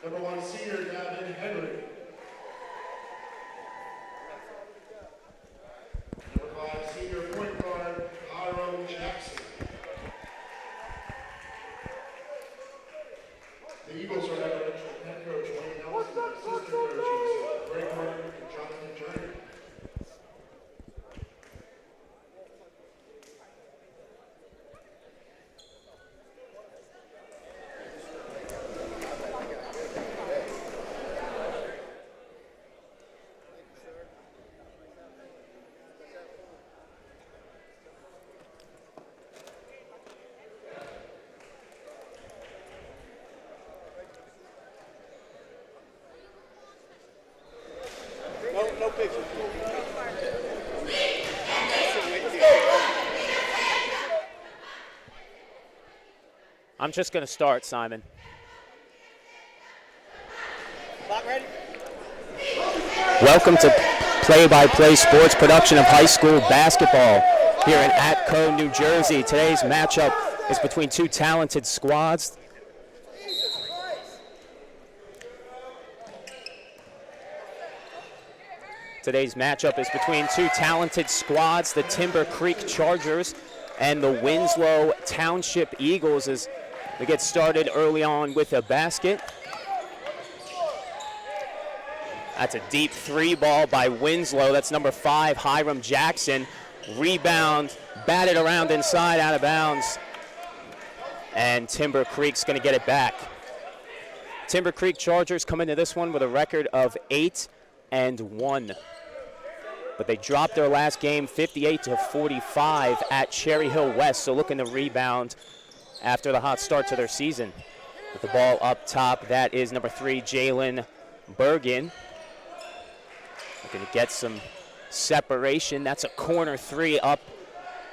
Number 1, senior Gavin Henry. Number 5, senior point guard Hiram Jackson. The Eagles are head coach Wayne Nelson, assistant coaches Greg Martin and Jonathan Journey. No pictures. I'm just going to start, Simon. Clock ready? Welcome to Play-by-Play Sports production of high school basketball here in Atco, New Jersey. Today's matchup is between two talented squads. Today's matchup is between two talented squads, the Timber Creek Chargers and the Winslow Township Eagles, as we get started early on with a basket. That's a deep three ball by Winslow. That's number 5, Hiram Jackson. Rebound, batted around inside, out of bounds. And Timber Creek's going to get it back. Timber Creek Chargers come into this one with a record of 8-1. But they dropped their last game 58-45 at Cherry Hill West, so looking to rebound after the hot start to their season. With the ball up top, that is number 3, Jalen Bergen. Looking to get some separation. That's a corner 3 up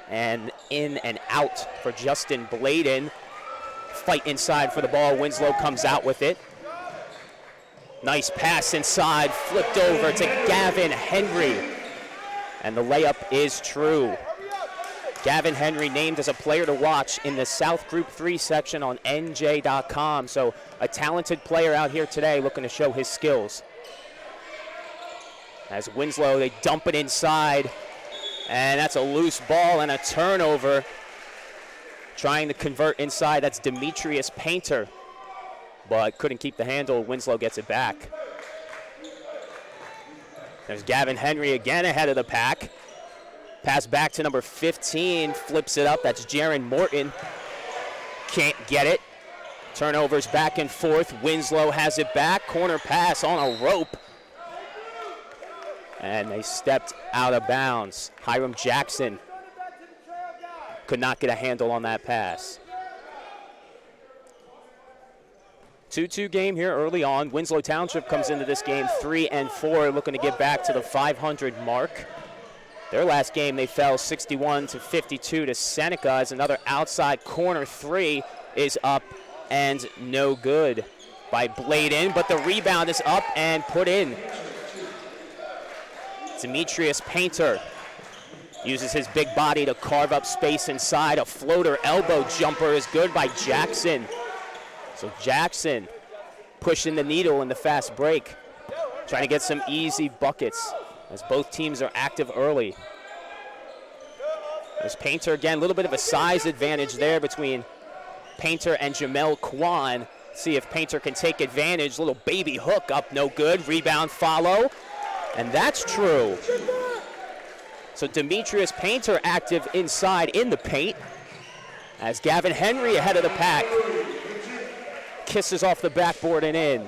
and in and out for Justin Bladen. Fight inside for the ball. Winslow comes out with it. Nice pass inside, flipped over to Gavin Henry. And the layup is true. Gavin Henry named as a player to watch in the South Group 3 section on NJ.com. So a talented player out here today looking to show his skills. As Winslow, they dump it inside. And that's a loose ball and a turnover. Trying to convert inside, that's Demetrius Painter. But couldn't keep the handle. Winslow gets it back. There's Gavin Henry again ahead of the pack. Pass back to number 15, flips it up. That's Jaron Morton. Can't get it. Turnovers back and forth. Winslow has it back. Corner pass on a rope. And they stepped out of bounds. Hiram Jackson could not get a handle on that pass. 2-2 game here early on. Winslow Township comes into this game 3-4, looking to get back to the 500 mark. Their last game, they fell 61-52 to Seneca, as another outside corner 3 is up and no good by Bladen, but the rebound is up and put in. Demetrius Painter uses his big body to carve up space inside. A floater elbow jumper is good by Jackson. So Jackson pushing the needle in the fast break, trying to get some easy buckets as both teams are active early. There's Painter again, a little bit of a size advantage there between Painter and Jamel Kwan. See if Painter can take advantage. Little baby hook up, no good. Rebound follow, and that's true. So Demetrius Painter active inside in the paint as Gavin Henry ahead of the pack. Kisses off the backboard and in.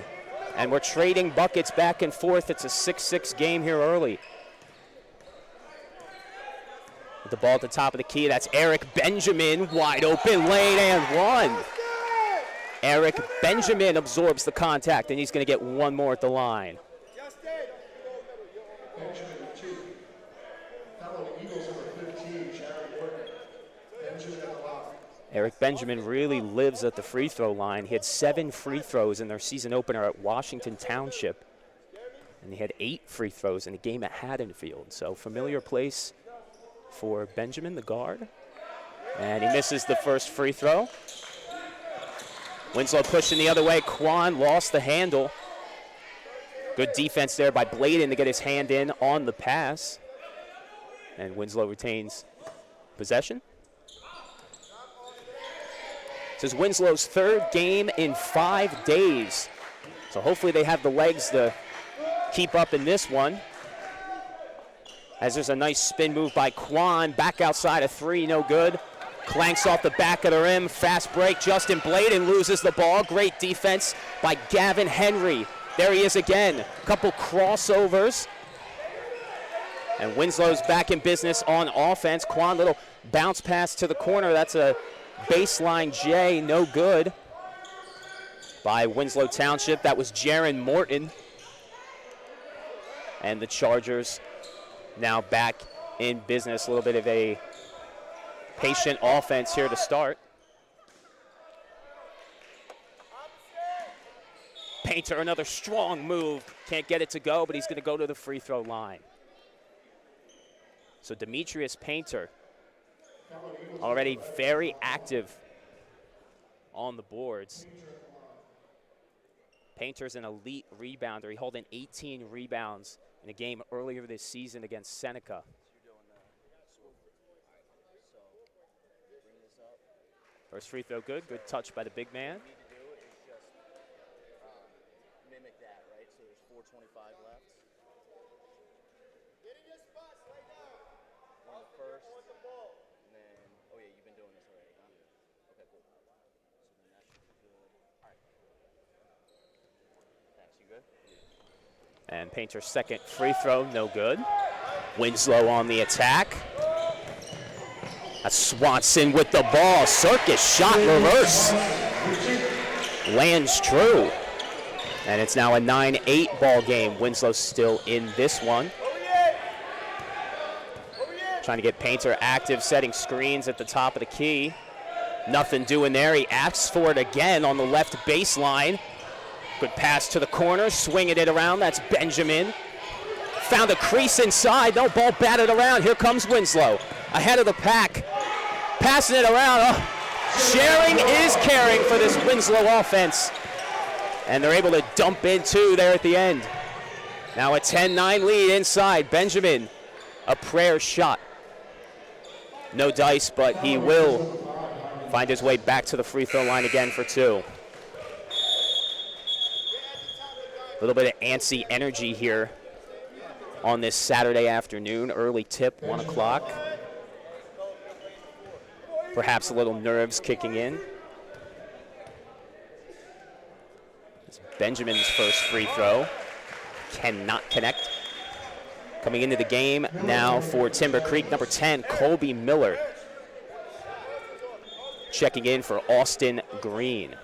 And we're trading buckets back and forth. It's a 6-6 game here early. With the ball at the top of the key, that's Eric Benjamin, wide open lane and one. Eric Benjamin absorbs the contact, and he's going to get one more at the line. Benjamin 2. Fellow Eagles number 15, Sharon Morgan. Benjamin at the line. Eric Benjamin really lives at the free throw line. He had 7 free throws in their season opener at Washington Township. And he had 8 free throws in a game at Haddonfield. So familiar place for Benjamin, the guard. And he misses the first free throw. Winslow pushing the other way. Quan lost the handle. Good defense there by Bladen to get his hand in on the pass. And Winslow retains possession. This is Winslow's third game in 5 days. So hopefully they have the legs to keep up in this one. As there's a nice spin move by Quan. Back outside of 3, no good. Clanks off the back of the rim. Fast break. Justin Bladen loses the ball. Great defense by Gavin Henry. There he is again. Couple crossovers. And Winslow's back in business on offense. Quan, little bounce pass to the corner. That's a baseline J, no good. By Winslow Township. That was Jaron Morton. And the Chargers now back in business. A little bit of a patient offense here to start. Painter, another strong move. Can't get it to go, but he's going to go to the free throw line. So Demetrius Painter, already very active on the boards. Painter's an elite rebounder. He holding 18 rebounds in a game earlier this season against Seneca. First free throw good. Good touch by the big man. Mimic that, right? So there's 4:25 left. On the first, and then, oh yeah, you've been doing this already, huh? Okay, cool. So then that should be good. All right. Thanks, you good? And Painter's second free throw, no good. Winslow on the attack. That's Swanson with the ball. Circus shot reverse. Lands true. And it's now a 9-8 ball game. Winslow still in this one. Trying to get Painter active, setting screens at the top of the key. Nothing doing there. He asks for it again on the left baseline. Good pass to the corner, swinging it around. That's Benjamin. Found a crease inside. No, ball batted around. Here comes Winslow. Ahead of the pack. Passing it around. Oh, sharing is caring for this Winslow offense. And they're able to dump in two there at the end. Now a 10-9 lead inside. Benjamin, a prayer shot. No dice, but he will find his way back to the free throw line again for two. A little bit of antsy energy here on this Saturday afternoon. Early tip, 1 o'clock. Perhaps a little nerves kicking in. It's Benjamin's first free throw. Cannot connect. Coming into the game now for Timber Creek, number 10, Colby Miller. Checking in for Austin Green.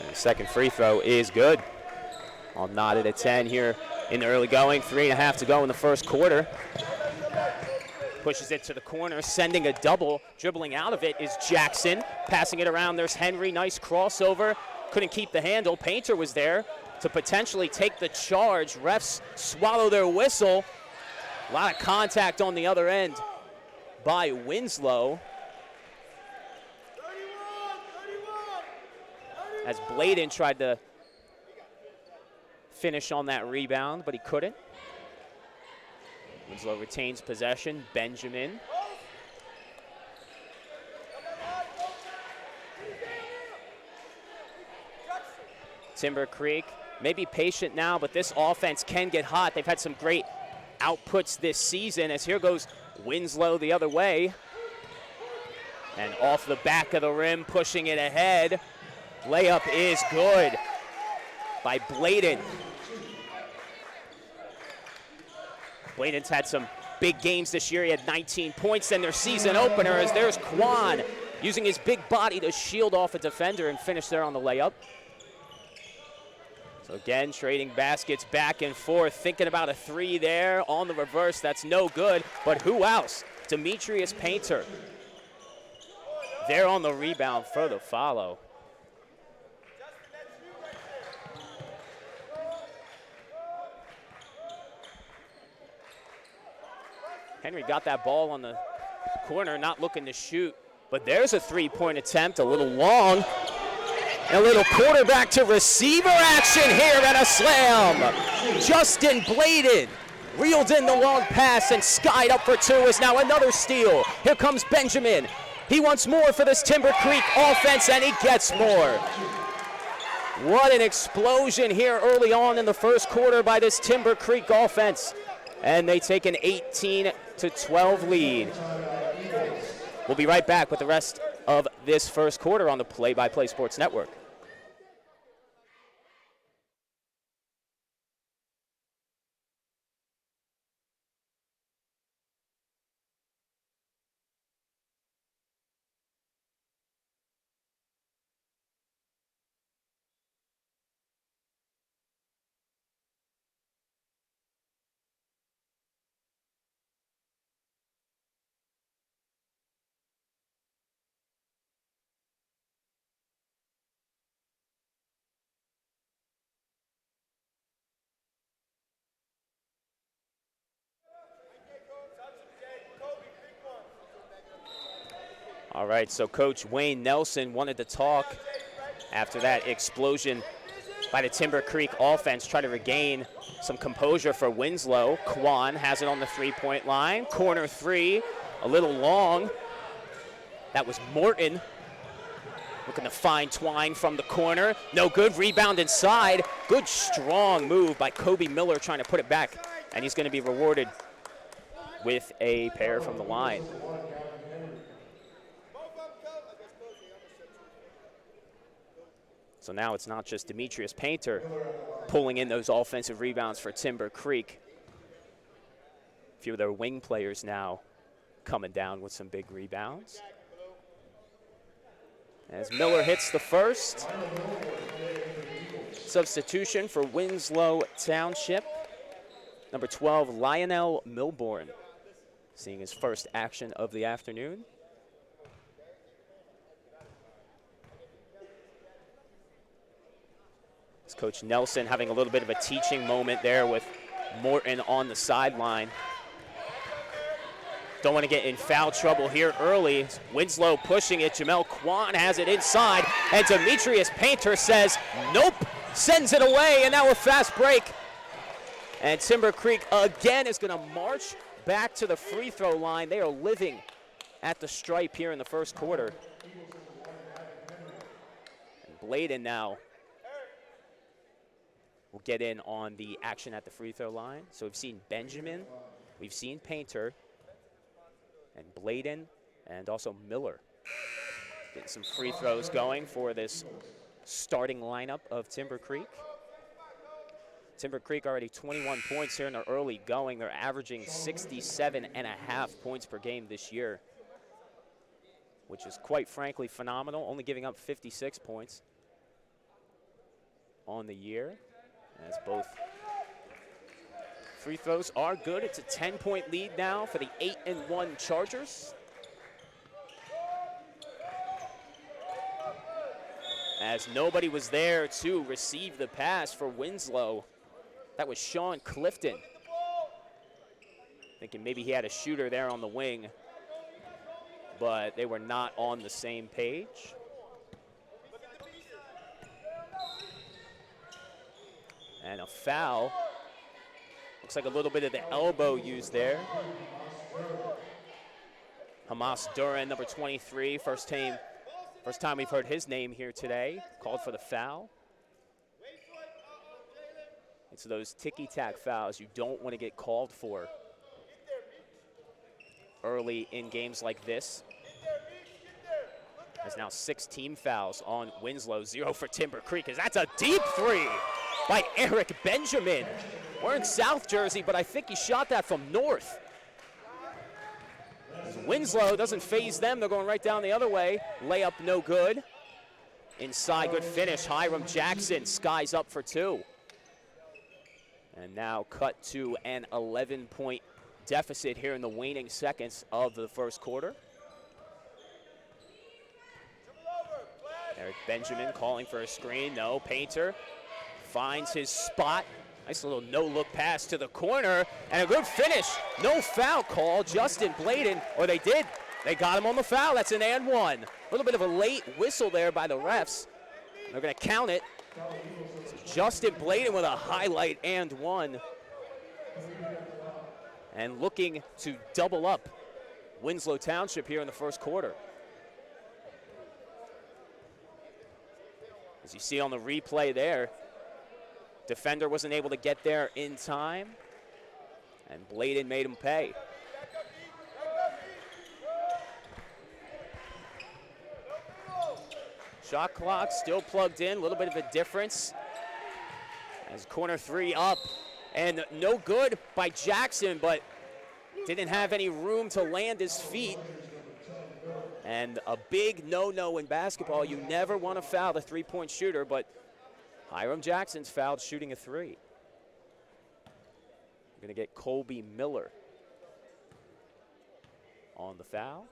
And the second free throw is good. All knotted at 10 here in the early going. 3.5 to go in the first quarter. Pushes it to the corner, sending a double. Dribbling out of it is Jackson. Passing it around, there's Henry. Nice crossover. Couldn't keep the handle. Painter was there to potentially take the charge. Refs swallow their whistle. A lot of contact on the other end by Winslow. As Bladen tried to finish on that rebound, but he couldn't. Winslow retains possession. Benjamin. Timber Creek may be patient now, but this offense can get hot. They've had some great outputs this season, as here goes Winslow the other way. And off the back of the rim, pushing it ahead. Layup is good by Bladen. Bladen's had some big games this year. He had 19 points in their season opener, as there's Quan using his big body to shield off a defender and finish there on the layup. So again, trading baskets back and forth, thinking about a three there on the reverse. That's no good, but who else? Demetrius Painter. There on the rebound for the follow. Henry got that ball on the corner, not looking to shoot. But there's a three-point attempt, a little long. And a little quarterback to receiver action here and a slam. Justin Bladen reeled in the long pass and skied up for two is now another steal. Here comes Benjamin. He wants more for this Timber Creek offense, and he gets more. What an explosion here early on in the first quarter by this Timber Creek offense. And they take an 18-12 lead. We'll be right back with the rest of this first quarter on the Play-by-Play Sports Network. All right, so Coach Wayne Nelson wanted to talk after that explosion by the Timber Creek offense, try to regain some composure for Winslow. Kwan has it on the three-point line. Corner three, a little long. That was Morton looking to find Twine from the corner. No good, rebound inside. Good strong move by Kobe Miller trying to put it back, and he's going to be rewarded with a pair from the line. So now it's not just Demetrius Painter pulling in those offensive rebounds for Timber Creek. A few of their wing players now coming down with some big rebounds. As Miller hits the first. Substitution for Winslow Township. Number 12, Lionel Milborn, seeing his first action of the afternoon. Coach Nelson having a little bit of a teaching moment there with Morton on the sideline. Don't want to get in foul trouble here early. Winslow pushing it. Jamel Kwan has it inside. And Demetrius Painter says, nope, sends it away. And now a fast break. And Timber Creek again is going to march back to the free throw line. They are living at the stripe here in the first quarter. And Bladen now will get in on the action at the free throw line. So we've seen Benjamin, we've seen Painter, and Bladen, and also Miller getting some free throws going for this starting lineup of Timber Creek. Timber Creek already 21 points here in their early going. They're averaging 67.5 points per game this year, which is quite frankly phenomenal, only giving up 56 points on the year. As both free throws are good. It's a 10-point lead now for the 8-1 Chargers. As nobody was there to receive the pass for Winslow. That was Sean Clifton. Thinking maybe he had a shooter there on the wing, but they were not on the same page. And a foul. Looks like a little bit of the elbow used there. Hamas Duran, number 23, first time we've heard his name here today, called for the foul. It's those ticky-tack fouls you don't want to get called for early in games like this. There's now 6 team fouls on Winslow, 0 for Timber Creek, as that's a deep three by Eric Benjamin. We're in South Jersey, but I think he shot that from north. As Winslow doesn't phase them. They're going right down the other way. Layup no good. Inside, good finish. Hiram Jackson skies up for 2. And now cut to an 11-point deficit here in the waning seconds of the first quarter. Eric Benjamin calling for a screen. No, Painter finds his spot Nice little no-look pass to the corner, and a good finish. No foul call. Justin Bladen, or they did. They got him on the foul. That's an and one. A little bit of a late whistle there by the refs. They're going to count it. So Justin Bladen with a highlight and one. And looking to double up Winslow Township here in the first quarter. As you see on the replay there, defender wasn't able to get there in time, and Bladen made him pay. Shot clock still plugged in, a little bit of a difference. As corner three up, and no good by Jackson, but didn't have any room to land his feet. And a big no-no in basketball. You never want to foul the three-point shooter, but Hiram Jackson's fouled shooting a three. We're going to get Colby Miller on the foul.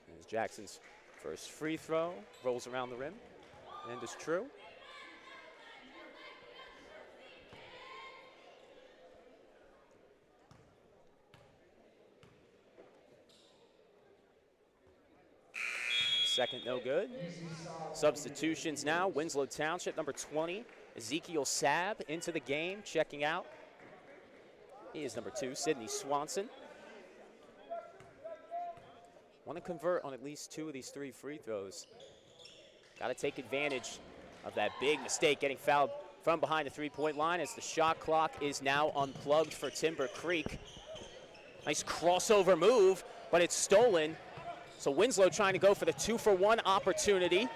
There's Jackson's first free throw, rolls around the rim, and is true. Second, no good. Substitutions now. Winslow Township, number 20, Ezekiel Sabb into the game, checking out. He is number 2, Sidney Swanson. Want to convert on at least 2 of these 3 free throws. Got to take advantage of that big mistake, getting fouled from behind the three-point line as the shot clock is now unplugged for Timber Creek. Nice crossover move, but it's stolen. So Winslow trying to go for the 2-for-1 opportunity.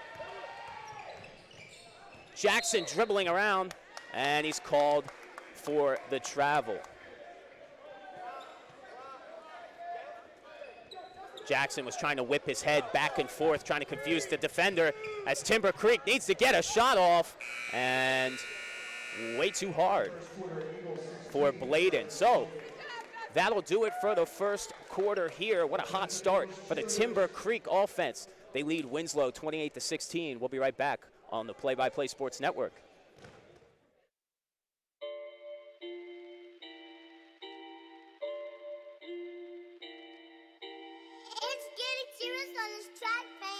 Jackson dribbling around, and he's called for the travel. Jackson was trying to whip his head back and forth, trying to confuse the defender as Timber Creek needs to get a shot off, and way too hard for Bladen. So that'll do it for the first quarter here. What a hot start for the Timber Creek offense. They lead Winslow 28-16. We'll be right back on the Play-by-Play Sports Network. It's getting serious on this track, fam.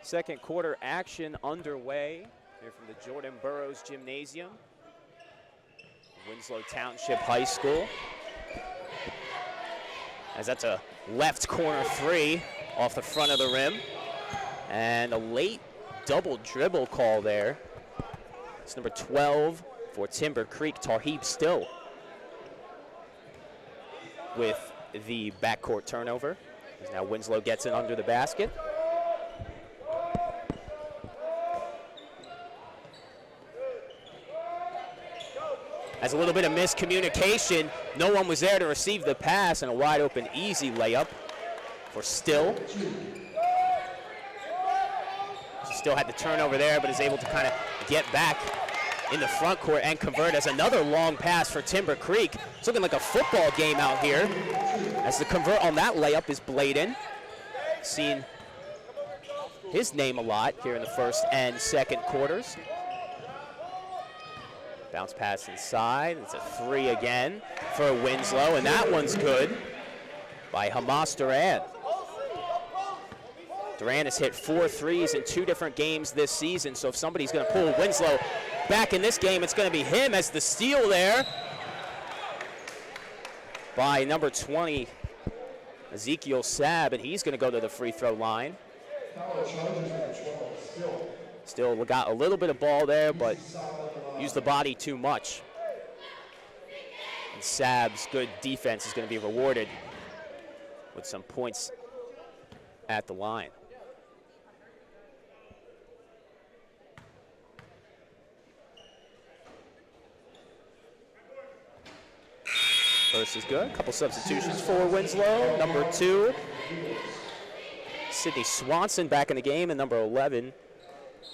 Second quarter action underway here from the Jordan Burroughs Gymnasium, Winslow Township High School. As that's a left corner three off the front of the rim. And a late double dribble call there. It's number 12 for Timber Creek, Tarheeb Still with the backcourt turnover. As now Winslow gets it under the basket. As a little bit of miscommunication, no one was there to receive the pass, and a wide open easy layup for Still. Still had the turnover there, but is able to kind of get back in the front court and convert as another long pass for Timber Creek. It's looking like a football game out here, as the convert on that layup is Bladen. Seen his name a lot here in the first and second quarters. Bounce pass inside. It's a three again for Winslow, and that one's good by Hamas Duran. Duran has hit 4 threes in 2 different games this season, so if somebody's going to pull Winslow back in this game, it's going to be him as the steal there. by number 20, Ezekiel Sabb, and he's going to go to the free throw line. Foul charges number 12. Still got a little bit of ball there, but used the body too much. And Sabb's good defense is going to be rewarded with some points at the line. First is good. A couple substitutions for Winslow. Number 2, Sydney Swanson back in the game, and number 11,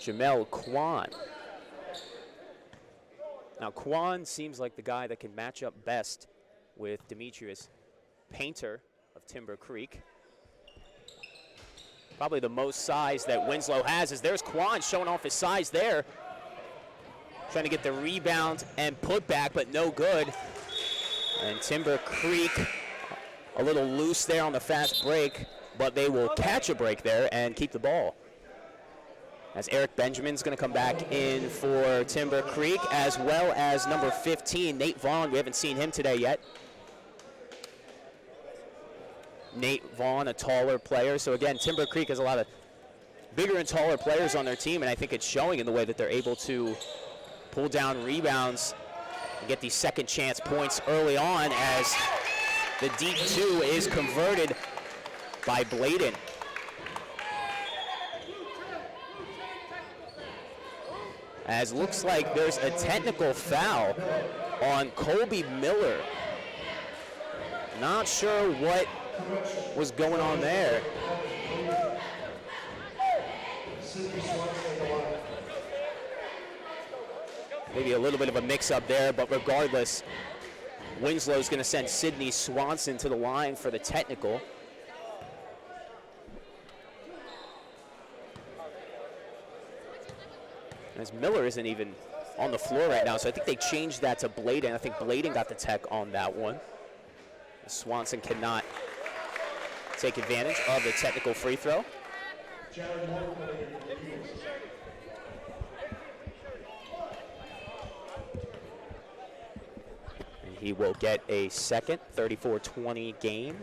Jamel Kwan. Now, Kwan seems like the guy that can match up best with Demetrius Painter of Timber Creek. Probably the most size that Winslow has is there's Kwan showing off his size there. Trying to get the rebound and put back, but no good. And Timber Creek a little loose there on the fast break, but they will catch a break there and keep the ball. As Eric Benjamin's going to come back in for Timber Creek, as well as number 15, Nate Vaughn. We haven't seen him today yet. Nate Vaughn, a taller player. So again, Timber Creek has a lot of bigger and taller players on their team, and I think it's showing in the way that they're able to pull down rebounds and get these second chance points early on, as the deep 2 is converted by Bladen. As looks like there's a technical foul on Colby Miller. Not sure what was going on there. Maybe a little bit of a mix-up there, but regardless, Winslow's going to send Sydney Swanson to the line for the technical. As Miller isn't even on the floor right now, so I think they changed that to Bladen. I think Bladen got the tech on that one. Swanson cannot take advantage of the technical free throw. And he will get a second 34-20 game.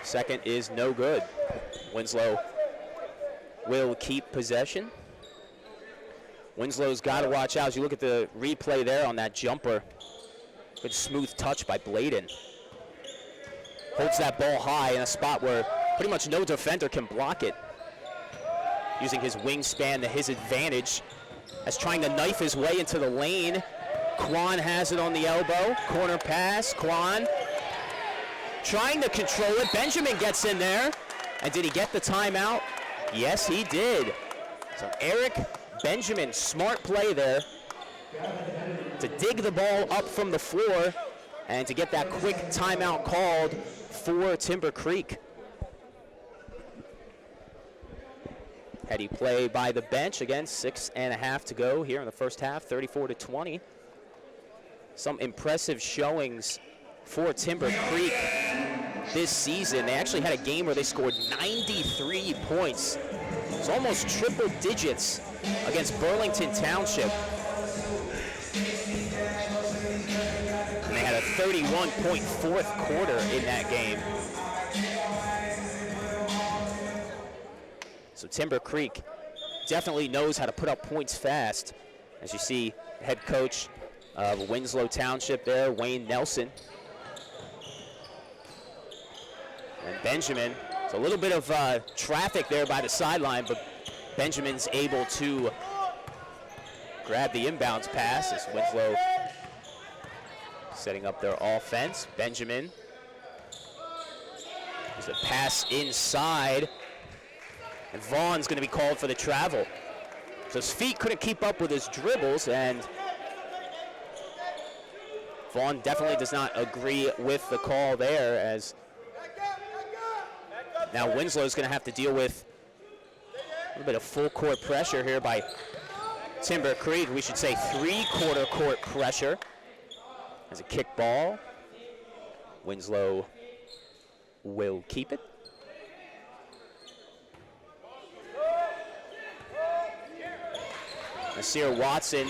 Second is no good. Winslow will keep possession. Winslow's got to watch out. As you look at the replay there on that jumper, good smooth touch by Bladen. Holds that ball high in a spot where pretty much no defender can block it. Using his wingspan to his advantage, as trying to knife his way into the lane. Kwan has it on the elbow. Corner pass. Kwan trying to control it. Benjamin gets in there. And did he get the timeout? Yes, he did. So Eric Benjamin, smart play there to dig the ball up from the floor and to get that quick timeout called for Timber Creek. Heady play by the bench. Again, 6.5 to go here in the first half, 34-20. Some impressive showings for Timber Creek this season. They actually had a game where they scored 93 points. It's almost triple digits against Burlington Township. And they had a 31-point fourth quarter in that game. So Timber Creek definitely knows how to put up points fast. As you see, head coach of Winslow Township there, Wayne Nelson. And Benjamin, it's a little bit of traffic there by the sideline, but Benjamin's able to grab the inbounds pass as Winslow setting up their offense. Benjamin, there's a pass inside, and Vaughn's going to be called for the travel. So his feet couldn't keep up with his dribbles, and Vaughn definitely does not agree with the call there, as now Winslow's going to have to deal with a little bit of full court pressure here by Timber Creek. We should say three-quarter court pressure. As a kick ball, Winslow will keep it. Nasir Watson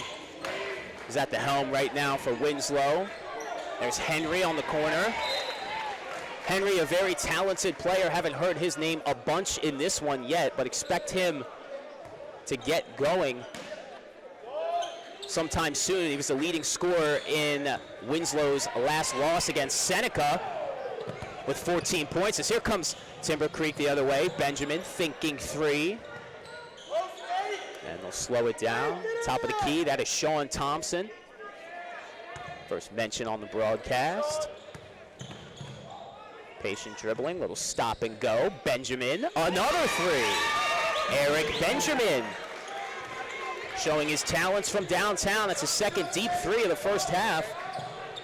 is at the helm right now for Winslow. There's Henry on the corner. Henry, a very talented player. Haven't heard his name a bunch in this one yet, but expect him to get going sometime soon. He was the leading scorer in Winslow's last loss against Seneca with 14 points. As here comes Timber Creek the other way. Benjamin thinking three. And they'll slow it down. Top of the key, that is Sean Thompson. First mention on the broadcast. Patient dribbling, little stop and go. Benjamin, another three. Eric Benjamin showing his talents from downtown. That's his second deep three of the first half.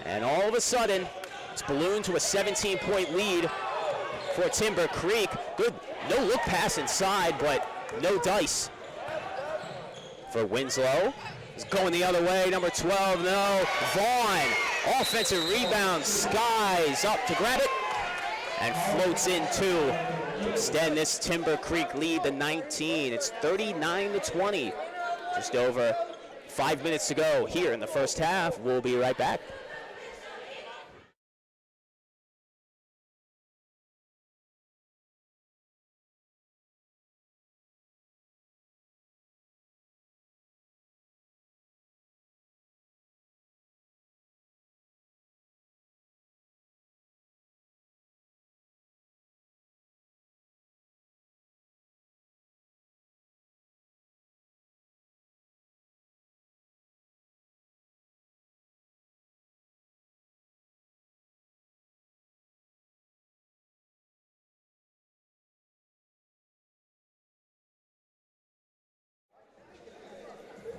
And all of a sudden, it's ballooned to a 17-point lead for Timber Creek. Good, no look pass inside, but no dice for Winslow. He's going the other way, number 12, no. Vaughn, offensive rebound, skies up to grab it and floats in two to extend this Timber Creek lead to 19. It's 39-20. Just over 5 minutes to go here in the first half. We'll be right back.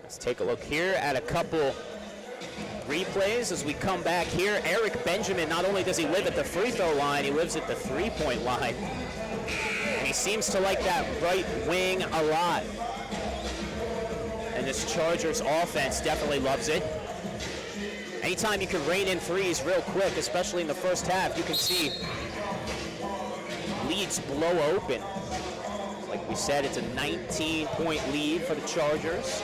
Let's take a look here at a couple replays as we come back here. Eric Benjamin, not only does he live at the free throw line, he lives at the three-point line. And he seems to like that right wing a lot. And this Chargers offense definitely loves it. Anytime you can rein in threes real quick, especially in the first half, you can see leads blow open. Like we said, it's a 19-point lead for the Chargers.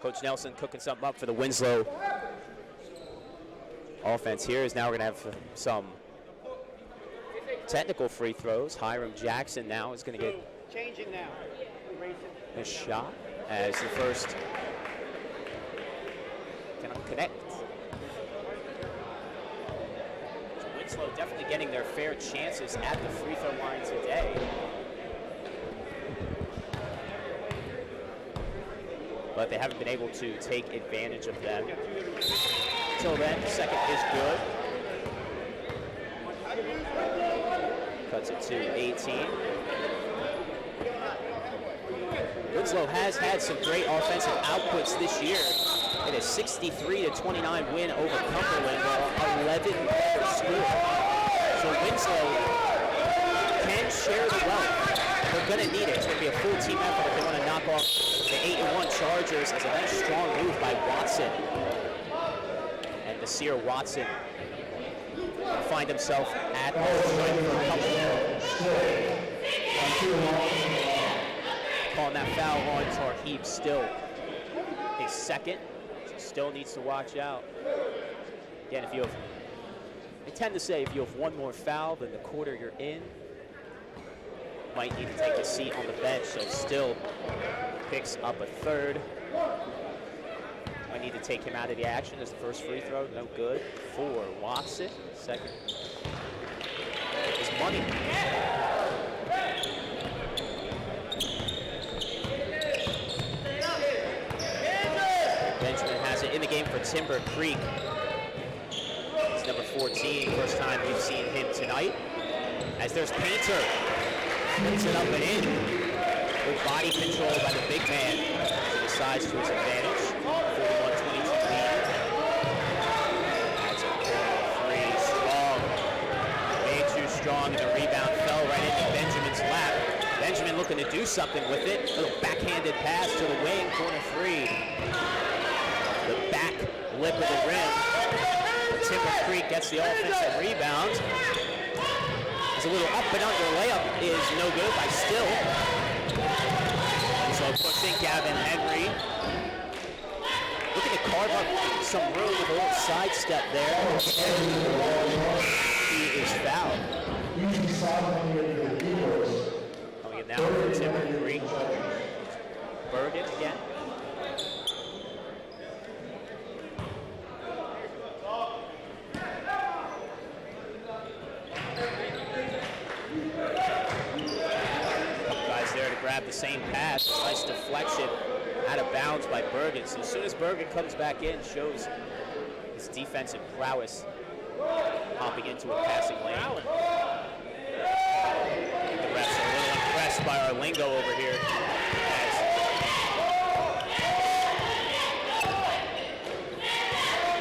Coach Nelson cooking something up for the Winslow offense here. Is now we're going to have some technical free throws. Hiram Jackson now is going to get changing now. a shot as the first cannot connect. So Winslow definitely getting their fair chances at the free throw line today. But they haven't been able to take advantage of them. Until then, the second is good. Cuts it to 18. Winslow has had some great offensive outputs this year. It is 63-29 win over Cumberland, 11 per score. So Winslow can share the wealth. They're going to need it. It's going to be a full team effort if they want to knock off the 8-1 Chargers. As a very strong move by Watson. And Nasir Watson will find himself at home for a couple. Calling that foul on Tarheeb still. His second. So still needs to watch out. Again, if you have, I tend to say if you have one more foul than the quarter you're in, might need to take a seat on the bench. So still picks up a third. Might need to take him out of the action as the first free throw, no good for Watson. Second is money. Benjamin has it in the game for Timber Creek. It's number 14, first time we've seen him tonight. As there's Painter. Puts it up and in. Good body control by the big man. He decides to his advantage. 41-22 lead. That's a corner three. Strong. Way too strong, and the rebound fell right into Benjamin's lap. looking to do something with it. A little backhanded pass to the wing, corner 3. The back lip of the rim. Timber Creek gets the offensive rebound. It's a little up and under layup is no good by Still. So pushing Gavin Henry. Looking to carve up some room with a little sidestep there. He is fouled. Coming in now for Timber Creek. Bergen again. Grab the same pass, nice deflection, out of bounds by Bergen. So as soon as Bergen comes back in, shows his defensive prowess, hopping into a passing lane. I think the refs are a little impressed by our lingo over here.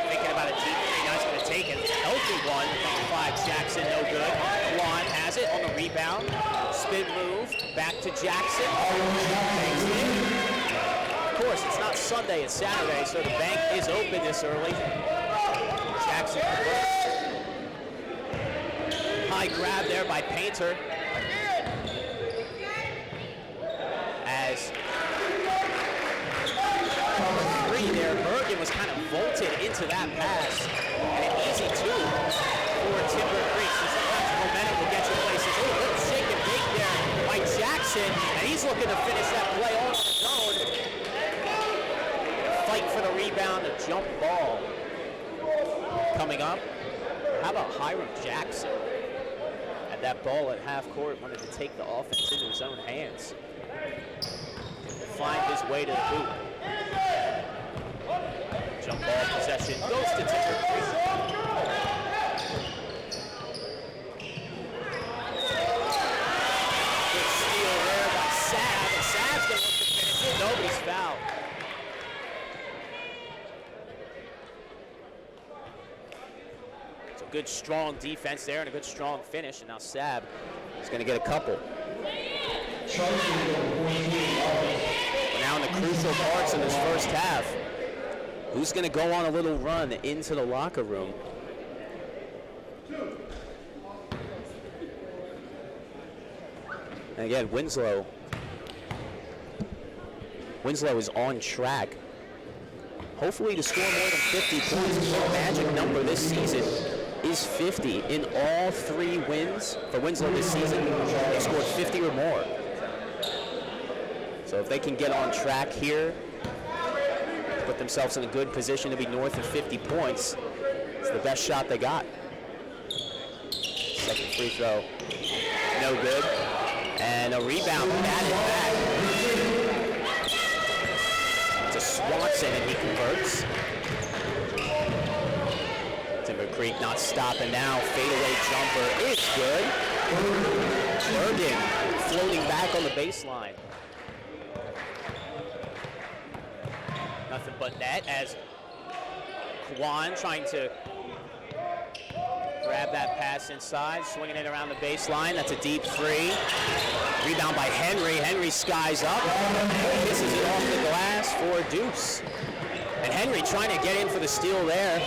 Thinking about a deep three, now he's going to take it. Healthy one, number 5, Jackson, no good. Juan has it on the rebound. Spin move, back to Jackson. Of course, it's not Sunday, it's Saturday, so the bank is open this early. Jackson converts. High grab there by Painter. As three there, Bergen was kind of vaulted into that pass. And an easy 2 for Timber Creek. So sometimes momentum will get you places. Oh, a little shake and bake there by Jackson, and he's looking to finish that play on his own. Fight for the rebound, a jump ball coming up. How about Hiram Jackson? Had that ball at half court, wanted to take the offense into his own hands. Find his way to the hoop. Jump ball possession goes to Timber Creek. Good steal there by Sav, and Sav's going to look to finish it. Nobody's fouled. So good, strong defense there and a good, strong finish, and now Sav is going to get a couple. We're now in the crucial parts of this first half. Who's going to go on a little run into the locker room? And again, Winslow is on track. Hopefully to score more than 50 points. The magic number this season is 50. In all 3 wins for Winslow this season, they scored 50 or more. So if they can get on track here, put themselves in a good position to be north of 50 points, it's the best shot they got. Second free throw, no good. And a rebound batted back to Swanson, and he converts. Timber Creek not stopping now. Fadeaway jumper is good. Bergen floating back on the baseline. Nothing but net as Kwan trying to grab that pass inside, swinging it around the baseline. That's a deep 3. Rebound by Henry. Henry skies up, kisses it off the glass for Deuce. And Henry trying to get in for the steal there.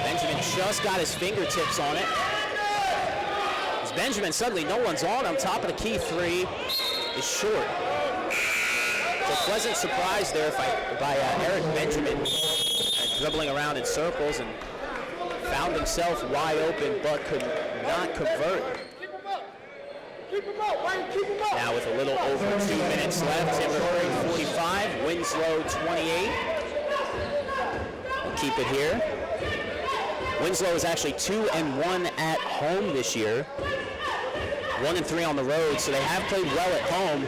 Benjamin just got his fingertips on it. As Benjamin, suddenly no one's on him. Top of the key 3 is short. So pleasant surprise there by Eric Benjamin, dribbling around in circles and found himself wide open, but could not convert. Now with a little over 2 minutes left, Timber Creek 45, Winslow 28. We'll keep it here. Winslow is actually 2-1 at home this year, 1-3 on the road, so they have played well at home.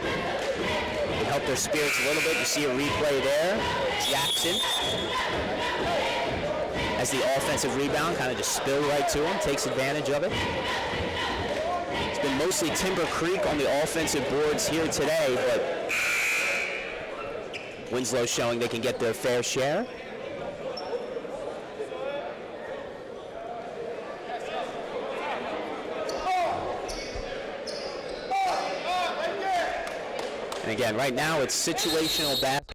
It helped their spirits a little bit. You see a replay there. Jackson, as the offensive rebound kind of just spilled right to him, takes advantage of it. It's been mostly Timber Creek on the offensive boards here today, but Winslow showing they can get their fair share. And again, right now it's situational basketball.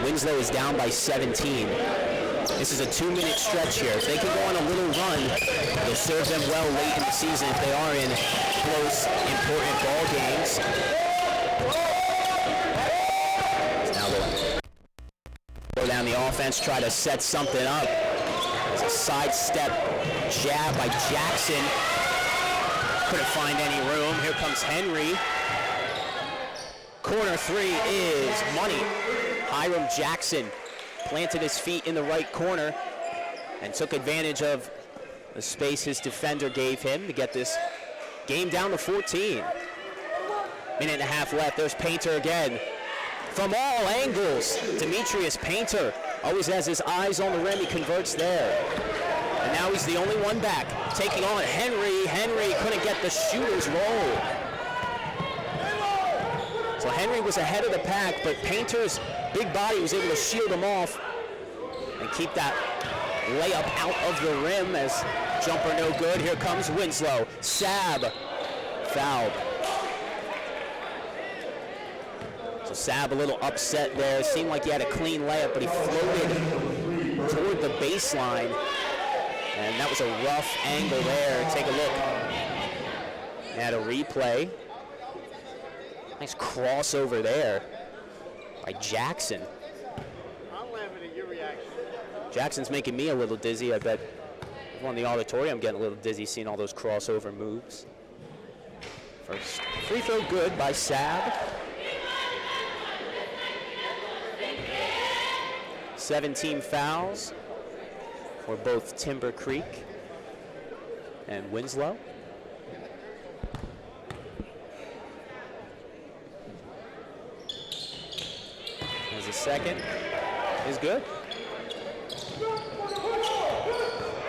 Winslow is down by 17. This is a 2-minute stretch here. If they can go on a little run, it'll serve them well late in the season if they are in close, important ball games. Now they'll go down the offense, try to set something up. There's a sidestep jab by Jackson. Couldn't find any room. Here comes Henry. Corner three is money. Hiram Jackson planted his feet in the right corner and took advantage of the space his defender gave him to get this game down to 14. Minute and a half left. There's Painter again. From all angles, Demetrius Painter always has his eyes on the rim. He converts there. And now he's the only one back, taking on Henry. Henry couldn't get the shooter's roll. So Henry was ahead of the pack, but Painter's big body was able to shield him off and keep that layup out of the rim as jumper no good. Here comes Winslow. Sab fouled. So Sab a little upset there. Seemed like he had a clean layup, but he floated toward the baseline. And that was a rough angle there. Take a look at a replay. Nice crossover there by Jackson. I'm laughing at your reaction. Jackson's making me a little dizzy. I bet everyone in the auditorium getting a little dizzy seeing all those crossover moves. First free throw good by Sab. 17 fouls for both Timber Creek and Winslow. As a second is good.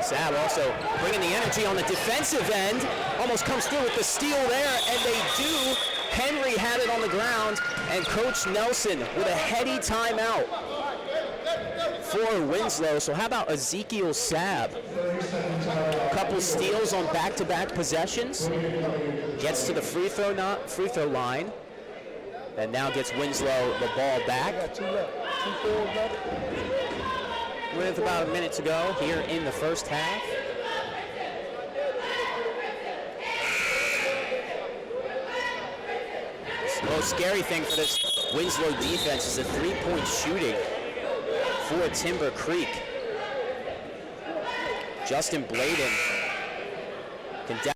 Sab also bringing the energy on the defensive end. Almost comes through with the steal there, and they do. Henry had it on the ground, and Coach Nelson with a heady timeout for Winslow. So how about Ezekiel Sab? A couple steals on back-to-back possessions. Gets to the free throw line, and now gets Winslow the ball back. With about a minute to go here in the first half. The most scary thing for this Winslow defense is the three-point shooting for Timber Creek. Justin Bladen can tell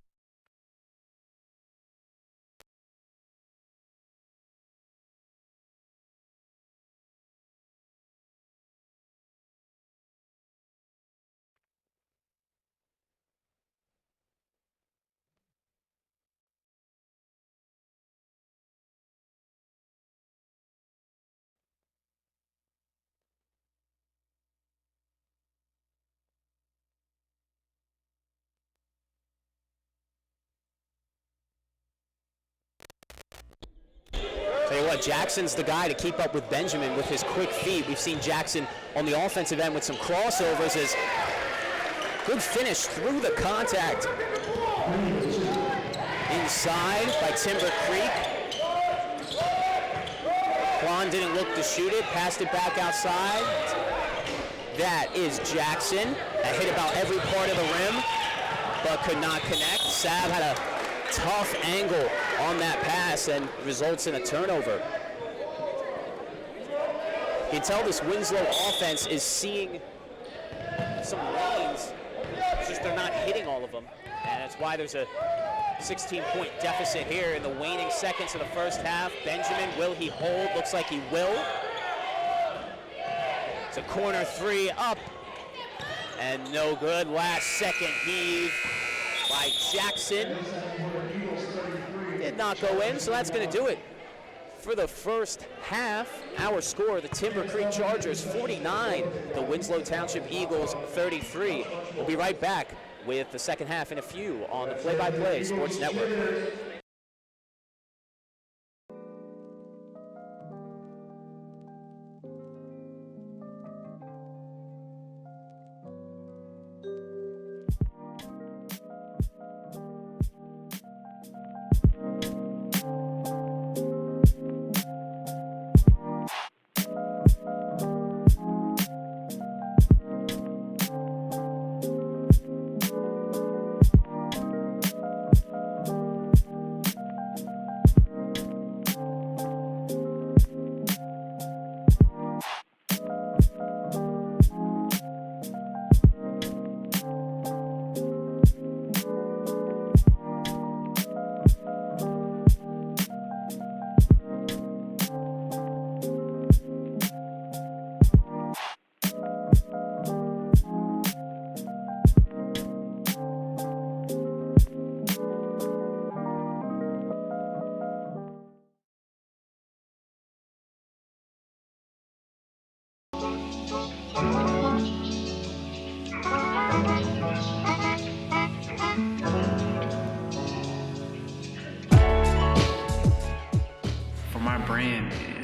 you what, Jackson's the guy to keep up with Benjamin with his quick feet. We've seen Jackson on the offensive end with some crossovers. As good finish through the contact. Inside by Timber Creek. Quan didn't look to shoot it, passed it back outside. That is Jackson. That hit about every part of the rim, but could not connect. Sab had a tough angle on that pass and results in a turnover. You can tell this Winslow offense is seeing some lanes. It's just they're not hitting all of them. And that's why there's a 16-point deficit here in the waning seconds of the first half. Benjamin, will he hold? Looks like he will. It's a corner three up. And no good. Last second heave by Jackson. Did not go in, so that's going to do it for the first half. Our score, the Timber Creek Chargers 49, the Winslow Township Eagles 33. We'll be right back with the second half in a few on the Play-by-Play Sports Network.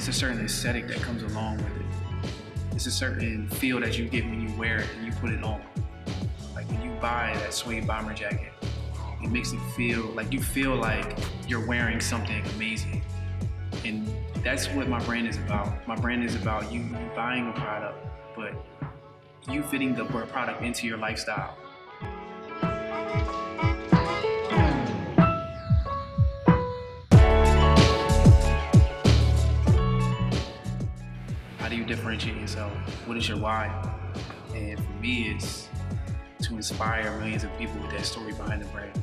it's a certain aesthetic that comes along with it. It's a certain feel that you get when you wear it and you put it on. Like when you buy that suede bomber jacket, it makes it feel like you're wearing something amazing. And that's what my brand is about. My brand is about you buying a product, but you fitting the product into your lifestyle. How do you differentiate yourself? What is your why? And for me, it's to inspire millions of people with that story behind the brand.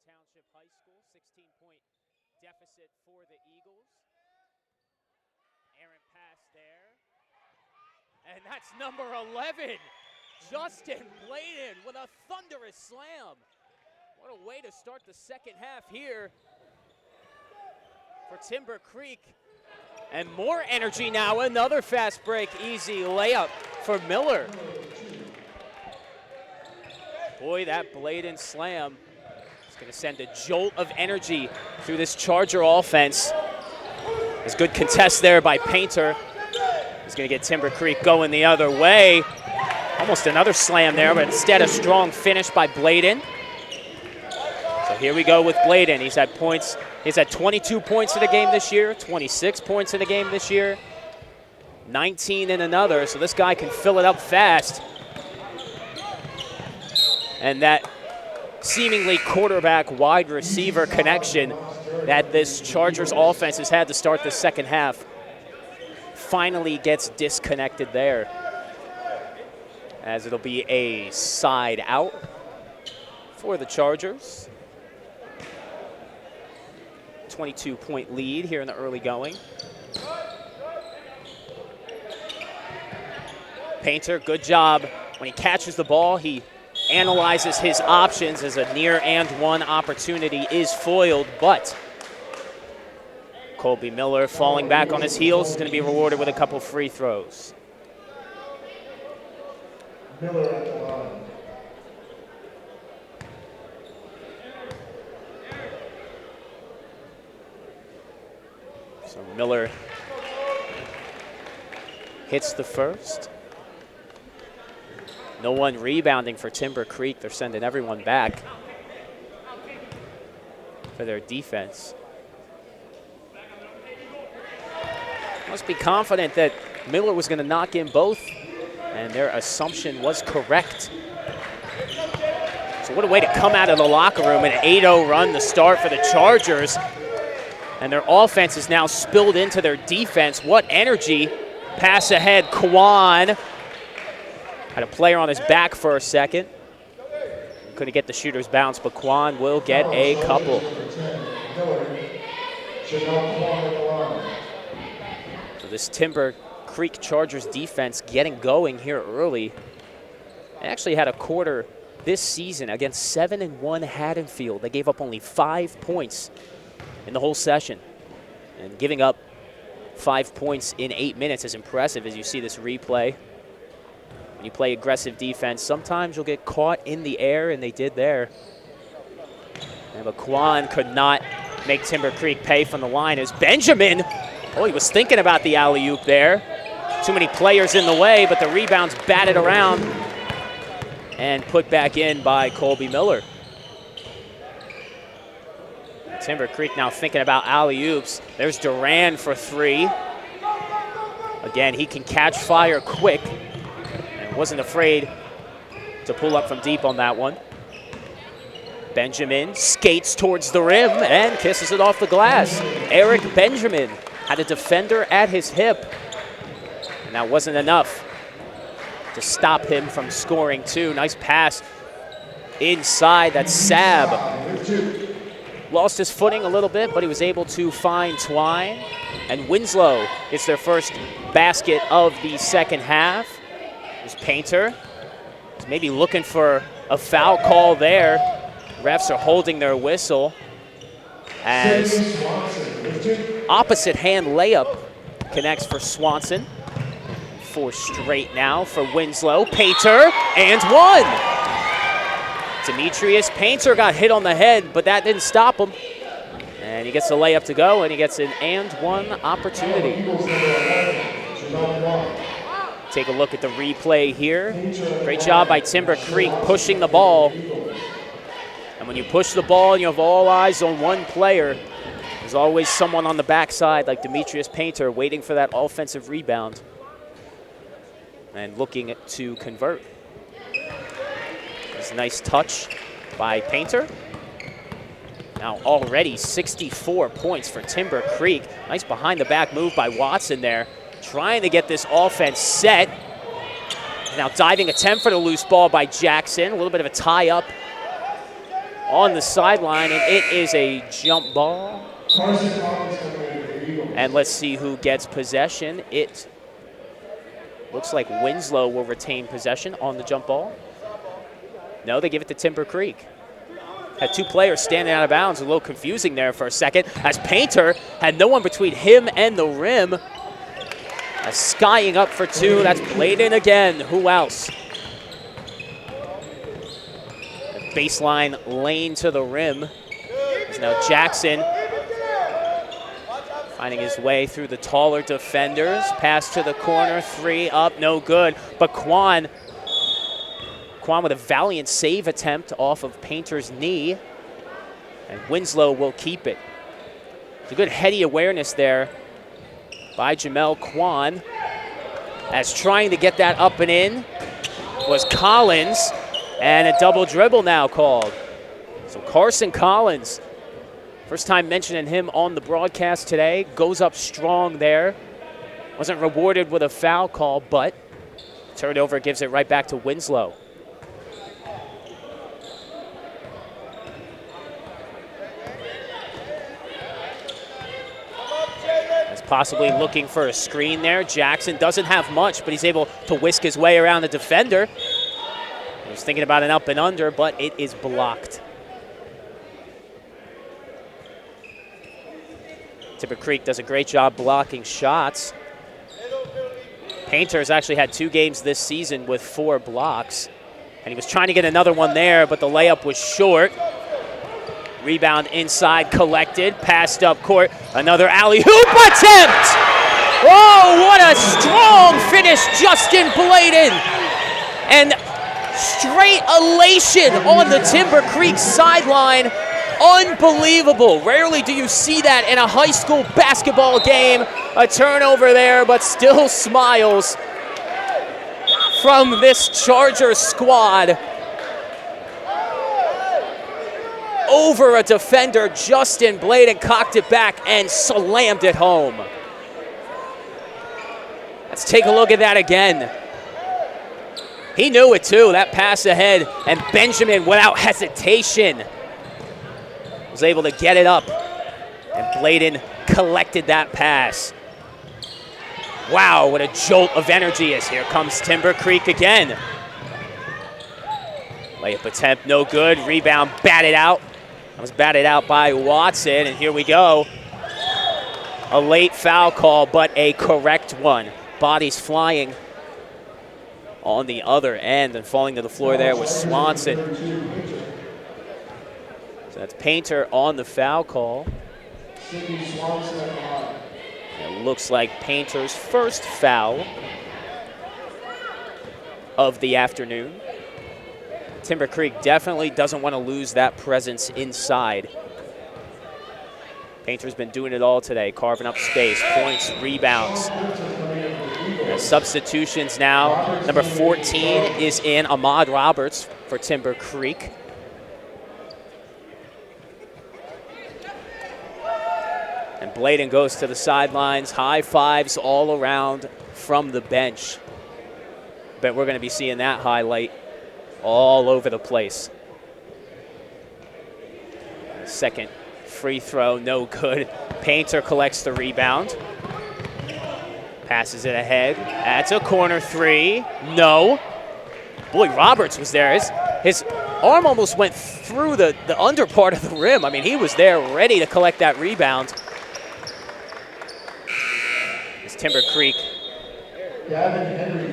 Township High School. 16-point deficit for the Eagles. Errant pass there. And that's number 11, Justin Bladen with a thunderous slam. What a way to start the second half here for Timber Creek. And more energy now, another fast break, easy layup for Miller. Boy, that Bladen slam is going to send a jolt of energy through this Charger offense. There's good contest there by Painter. He's going to get Timber Creek going the other way. Almost another slam there, but instead a strong finish by Bladen. So here we go with Bladen. He's had points. He's had 22 points in the game this year, 26 points in the game this year, 19 in another. So this guy can fill it up fast. And that seemingly quarterback wide receiver connection that this Chargers offense has had to start the second half finally gets disconnected there, as it'll be a side out for the Chargers. 22-point lead here in the early going. Painter, good job. When he catches the ball, he analyzes his options as a near and one opportunity is foiled, but Colby Miller falling back on his heels is going to be rewarded with a couple free throws. Miller at the line. So Miller hits the first. No one rebounding for Timber Creek. They're sending everyone back for their defense. Must be confident that Miller was going to knock in both, and their assumption was correct. So what a way to come out of the locker room, an 8-0 run to start for the Chargers. And their offense is now spilled into their defense. What energy. Pass ahead, Kwan. Had a player on his back for a second. Couldn't get the shooter's bounce, but Kwan will get a couple. So this Timber Creek Chargers defense getting going here early. They actually had a quarter this season against 7-1 Haddonfield. They gave up only 5 points in the whole session. And giving up 5 points in 8 minutes is impressive as you see this replay. When you play aggressive defense, sometimes you'll get caught in the air, and they did there. But Kwan could not make Timber Creek pay from the line as Benjamin, oh, he was thinking about the alley-oop there. Too many players in the way, but the rebound's batted around and put back in by Colby Miller. Timber Creek now thinking about alley-oops. There's Duran for three. Again, he can catch fire quick and wasn't afraid to pull up from deep on that one. Benjamin skates towards the rim and kisses it off the glass. Eric Benjamin had a defender at his hip, and that wasn't enough to stop him from scoring two. Nice pass inside. That's Sab. Lost his footing a little bit, but he was able to find Twine. And Winslow gets their first basket of the second half. There's Painter. He's maybe looking for a foul call there. Refs are holding their whistle as opposite hand layup connects for Swanson. 4 straight now for Winslow. Painter, and one. Demetrius Painter got hit on the head, but that didn't stop him. And he gets the layup to go, and he gets an and one opportunity. Take a look at the replay here. Great job by Timber Creek pushing the ball. And when you push the ball and you have all eyes on one player, there's always someone on the backside like Demetrius Painter waiting for that offensive rebound and looking to convert. It's a nice touch by Painter. Now already 64 points for Timber Creek. Nice behind-the-back move by Watson there, trying to get this offense set. Now diving attempt for the loose ball by Jackson. A little bit of a tie-up on the sideline, and it is a jump ball. Carson Collins coming in for the Eagles. And let's see who gets possession. It looks like Winslow will retain possession on the jump ball. No, they give it to Timber Creek. Had two players standing out of bounds. A little confusing there for a second, as Painter had no one between him and the rim. Skying up for two. That's Bladen again. Who else? A baseline lane to the rim. It's now Jackson finding his way through the taller defenders. Pass to the corner. Three up. No good. But Quan with a valiant save attempt off of Painter's knee. And Winslow will keep it. It's a good heady awareness there by Jamel Quan, as trying to get that up and in was Collins, and a double dribble now called. So Carson Collins, first time mentioning him on the broadcast today, goes up strong there. Wasn't rewarded with a foul call, but turnover gives it right back to Winslow. Possibly looking for a screen there. Jackson doesn't have much, but he's able to whisk his way around the defender. He was thinking about an up and under, but it is blocked. Timber Creek does a great job blocking shots. Painter has actually had 2 games this season with 4 blocks, and he was trying to get another one there, but the layup was short. Rebound inside, collected, passed up court. Another alley-oop attempt! Oh, what a strong finish, Justin Bladen! And straight elation on the Timber Creek sideline. Unbelievable. Rarely do you see that in a high school basketball game. A turnover there, but still smiles from this Charger squad. Over a defender, Justin Bladen cocked it back and slammed it home. Let's take a look at that again. He knew it too, that pass ahead, and Benjamin, without hesitation, was able to get it up, and Bladen collected that pass. Wow, what a jolt of energy is. Here comes Timber Creek again. Layup attempt, no good. Rebound batted out. That was batted out by Watson, and here we go. A late foul call, but a correct one. Bodies flying on the other end, and falling to the floor there was Swanson. So that's Painter on the foul call. It looks like Painter's first foul of the afternoon. Timber Creek definitely doesn't want to lose that presence inside. Painter's been doing it all today, carving up space, points, rebounds. And substitutions now. Number 14 is in, Ahmad Roberts for Timber Creek. And Bladen goes to the sidelines, high fives all around from the bench. Bet we're going to be seeing that highlight all over the place. Second free throw, no good. Painter collects the rebound. Passes it ahead. That's a corner three. No. Boy, Roberts was there. His arm almost went through the under part of the rim. I mean, he was there ready to collect that rebound. It's Timber Creek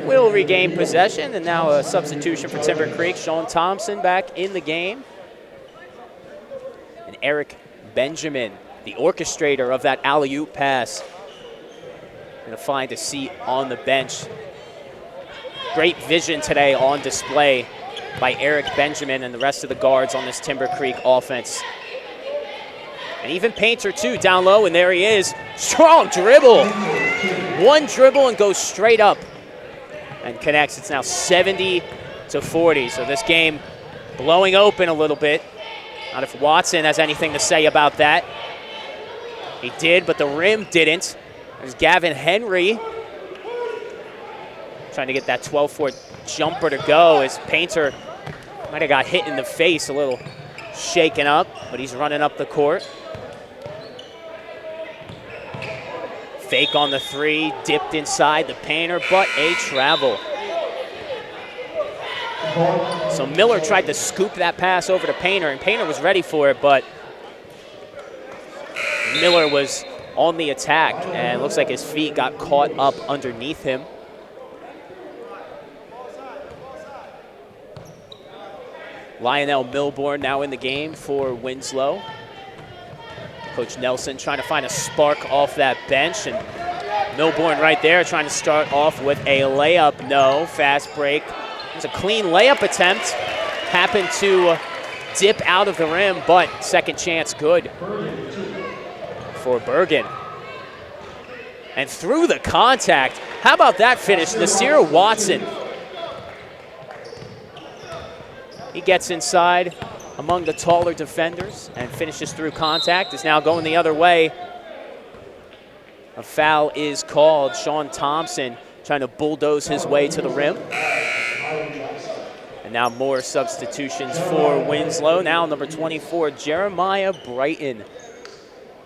will regain possession, and now a substitution for Timber Creek. Sean Thompson back in the game. And Eric Benjamin, the orchestrator of that alley-oop pass, going to find a seat on the bench. Great vision today on display by Eric Benjamin and the rest of the guards on this Timber Creek offense. And even Painter, too, down low, and there he is. Strong dribble. One dribble and goes straight up and connects. It's now 70-40. So this game blowing open a little bit. Not if Watson has anything to say about that. He did, but the rim didn't. There's Gavin Henry trying to get that 12-foot jumper to go as Painter might have got hit in the face a little shaken up, but he's running up the court. Fake on the three, dipped inside the painter, but a travel. So Miller tried to scoop that pass over to Painter, and Painter was ready for it, but Miller was on the attack, and it looks like his feet got caught up underneath him. Lionel Milborn now in the game for Winslow. Coach Nelson trying to find a spark off that bench, and Milborn right there trying to start off with a layup. No, fast break. It was a clean layup attempt. Happened to dip out of the rim, but second chance good for Bergen. And through the contact, how about that finish? Nasir Watson. He gets inside among the taller defenders and finishes through contact. Is now going the other way. A foul is called. Sean Thompson trying to bulldoze his way to the rim. And now more substitutions for Winslow. Now number 24, Jeremiah Brighton,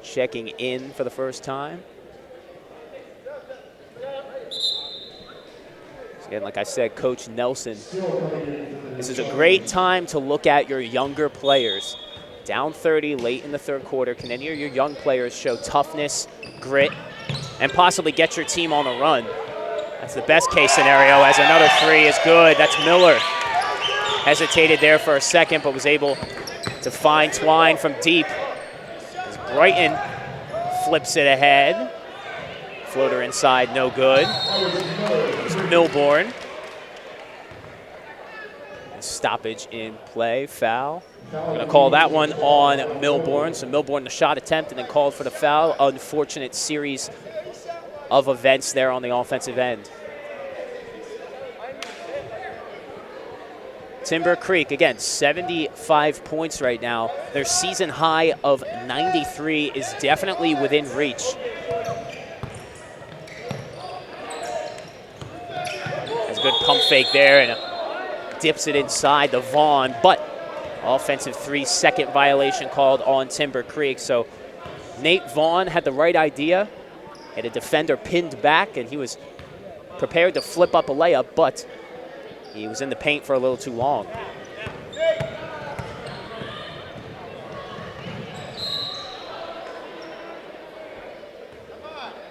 checking in for the first time. So again, like I said, Coach Nelson, this is a great time to look at your younger players. Down 30 late in the third quarter. Can any of your young players show toughness, grit, and possibly get your team on a run? That's the best case scenario, as another three is good. That's Miller. Hesitated there for a second, but was able to find Twine from deep. As Brighton flips it ahead. Floater inside, no good. It's Milborn. And stoppage in play, foul. We're going to call that one on Milborn. So Milborn, the shot attempt, and then called for the foul. Unfortunate series of events there on the offensive end. Timber Creek, again, 75 points right now. Their season high of 93 is definitely within reach. Has a good pump fake there and dips it inside the Vaughn, but offensive 3-second violation called on Timber Creek. So Nate Vaughn had the right idea, had a defender pinned back, and he was prepared to flip up a layup, but he was in the paint for a little too long.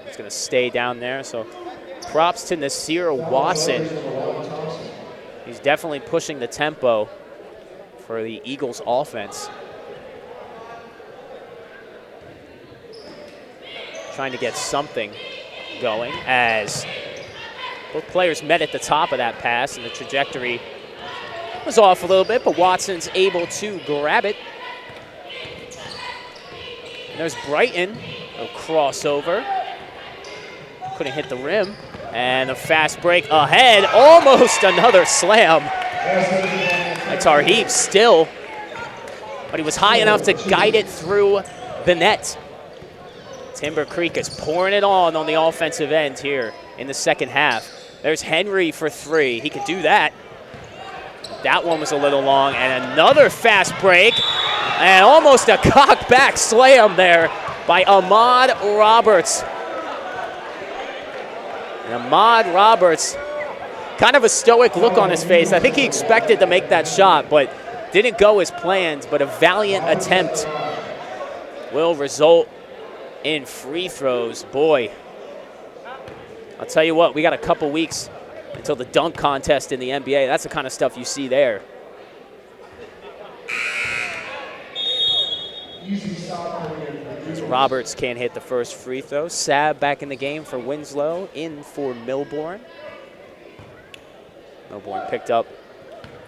He's going to stay down there, so props to Nasir Watson. He's definitely pushing the tempo for the Eagles offense. Trying to get something going as both players met at the top of that pass, and the trajectory was off a little bit, but Watson's able to grab it. And there's Brighton, a crossover. Couldn't hit the rim. And a fast break ahead, almost another slam. That's Tarheeb still, but he was high enough to guide it through the net. Timber Creek is pouring it on the offensive end here in the second half. There's Henry for three. He could do that. That one was a little long, and another fast break, and almost a cock back slam there by Ahmad Roberts. And Ahmad Roberts, kind of a stoic look on his face. I think he expected to make that shot, but didn't go as planned, but a valiant attempt will result in free throws. Boy, I'll tell you what, we got a couple weeks until the dunk contest in the NBA. That's the kind of stuff you see there. As Roberts can't hit the first free throw. Saab back in the game for Winslow, in for Milborn. Milborn picked up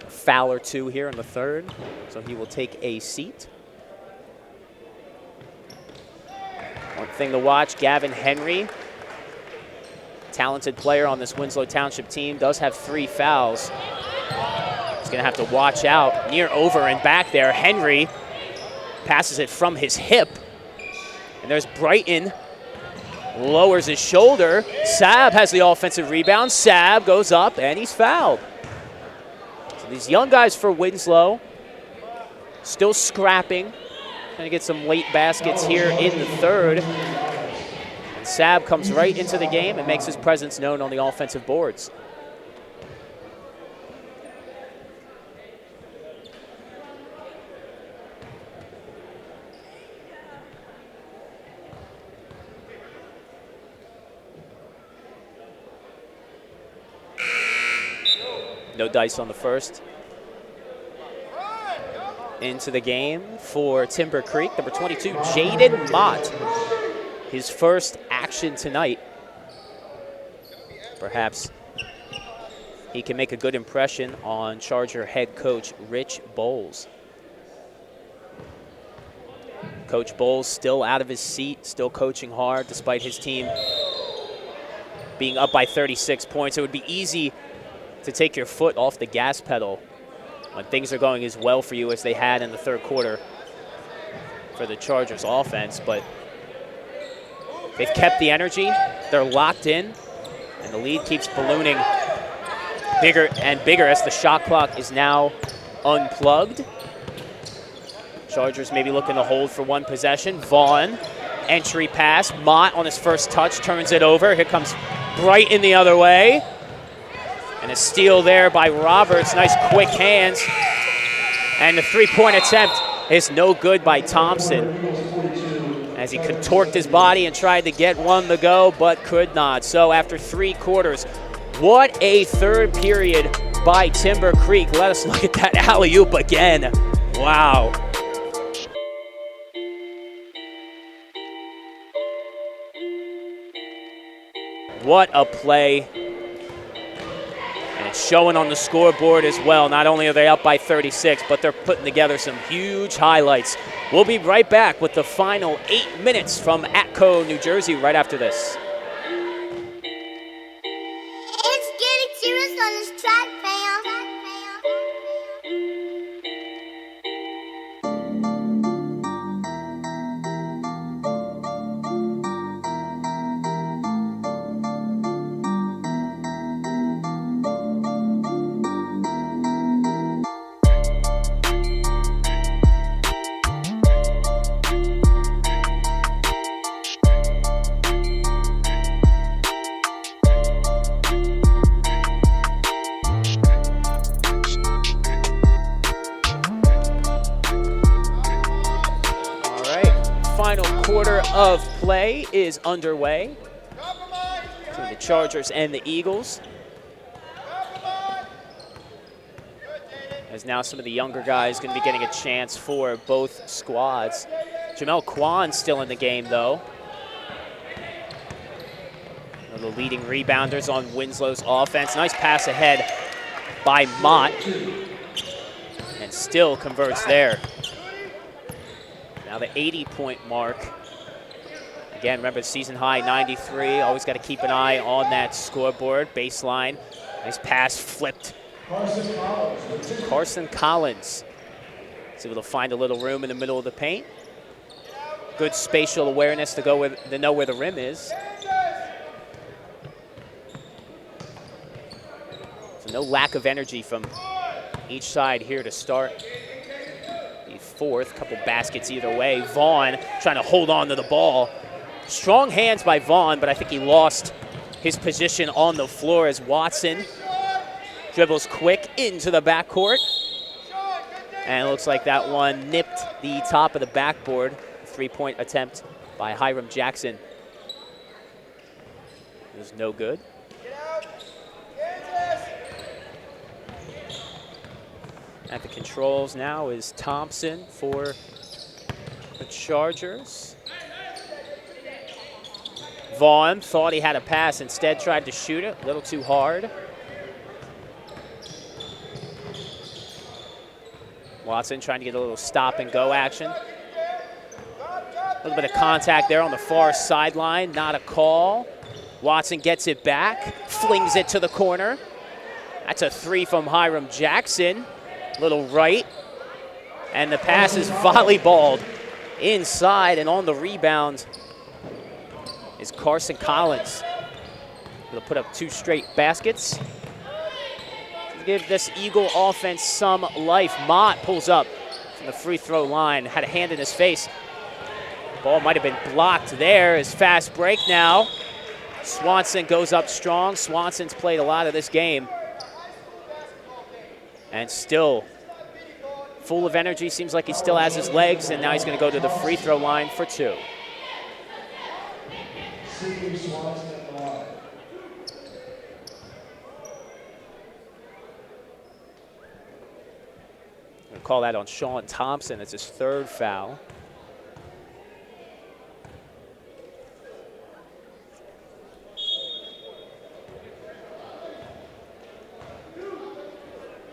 a foul or two here in the third, so he will take a seat. One thing to watch, Gavin Henry, talented player on this Winslow Township team, does have 3 fouls. He's going to have to watch out. Near over and back there. Henry passes it from his hip. And there's Brighton. Lowers his shoulder. Saab has the offensive rebound. Saab goes up, and he's fouled. So these young guys for Winslow still scrapping. Trying to get some late baskets here in the third. And Sab comes right into the game and makes his presence known on the offensive boards. No dice on the first. Into the game for Timber Creek, number 22, Jaden Mott. His first action tonight. Perhaps he can make a good impression on Charger head coach Rich Bowles. Coach Bowles still out of his seat, still coaching hard despite his team being up by 36 points. It would be easy to take your foot off the gas pedal when things are going as well for you as they had in the third quarter for the Chargers offense, but they've kept the energy, they're locked in, and the lead keeps ballooning bigger and bigger as the shot clock is now unplugged. Chargers maybe looking to hold for one possession. Vaughn, entry pass, Mott on his first touch, turns it over. Here comes Brighton the other way. And a steal there by Roberts. Nice quick hands. And the three-point attempt is no good by Thompson as he contorted his body and tried to get one to go, but could not. So after 3 quarters, what a third period by Timber Creek. Let us look at that alley-oop again. Wow. What a play. And it's showing on the scoreboard as well. Not only are they up by 36, but they're putting together some huge highlights. We'll be right back with the final 8 minutes from Atco, New Jersey, right after this. It's getting serious on this track, fam. Final quarter of play is underway between the Chargers and the Eagles. As now some of the younger guys going to be getting a chance for both squads. Jamel Kwan still in the game, though. One of the leading rebounders on Winslow's offense. Nice pass ahead by Mott. And still converts there. Now the 80-point mark. Again, remember season high 93. Always got to keep an eye on that scoreboard. Baseline. Nice pass flipped. Carson Collins is able to find a little room in the middle of the paint. Good spatial awareness to know where the rim is. So no lack of energy from each side here to start. Fourth, couple baskets either way. Vaughn trying to hold on to the ball. Strong hands by Vaughn, but I think he lost his position on the floor as Watson dribbles quick into the backcourt. And it looks like that one nipped the top of the backboard. 3-point attempt by Hiram Jackson. It was no good. At the controls now is Thompson for the Chargers. Vaughn thought he had a pass, instead tried to shoot it a little too hard. Watson trying to get a little stop and go action. A little bit of contact there on the far sideline, not a call. Watson gets it back, flings it to the corner. That's a 3 from Hiram Jackson. Little right, and the pass is volleyballed inside, and on the rebound is Carson Collins. He'll put up 2 straight baskets to give this Eagle offense some life. Mott pulls up from the free throw line, had a hand in his face. Ball might have been blocked there. His fast break now. Swanson goes up strong. Swanson's played a lot of this game. And still full of energy. Seems like he still has his legs, and now he's going to go to the free throw line for 2. Swanson at the line. We'll call that on Sean Thompson. It's his 3rd foul.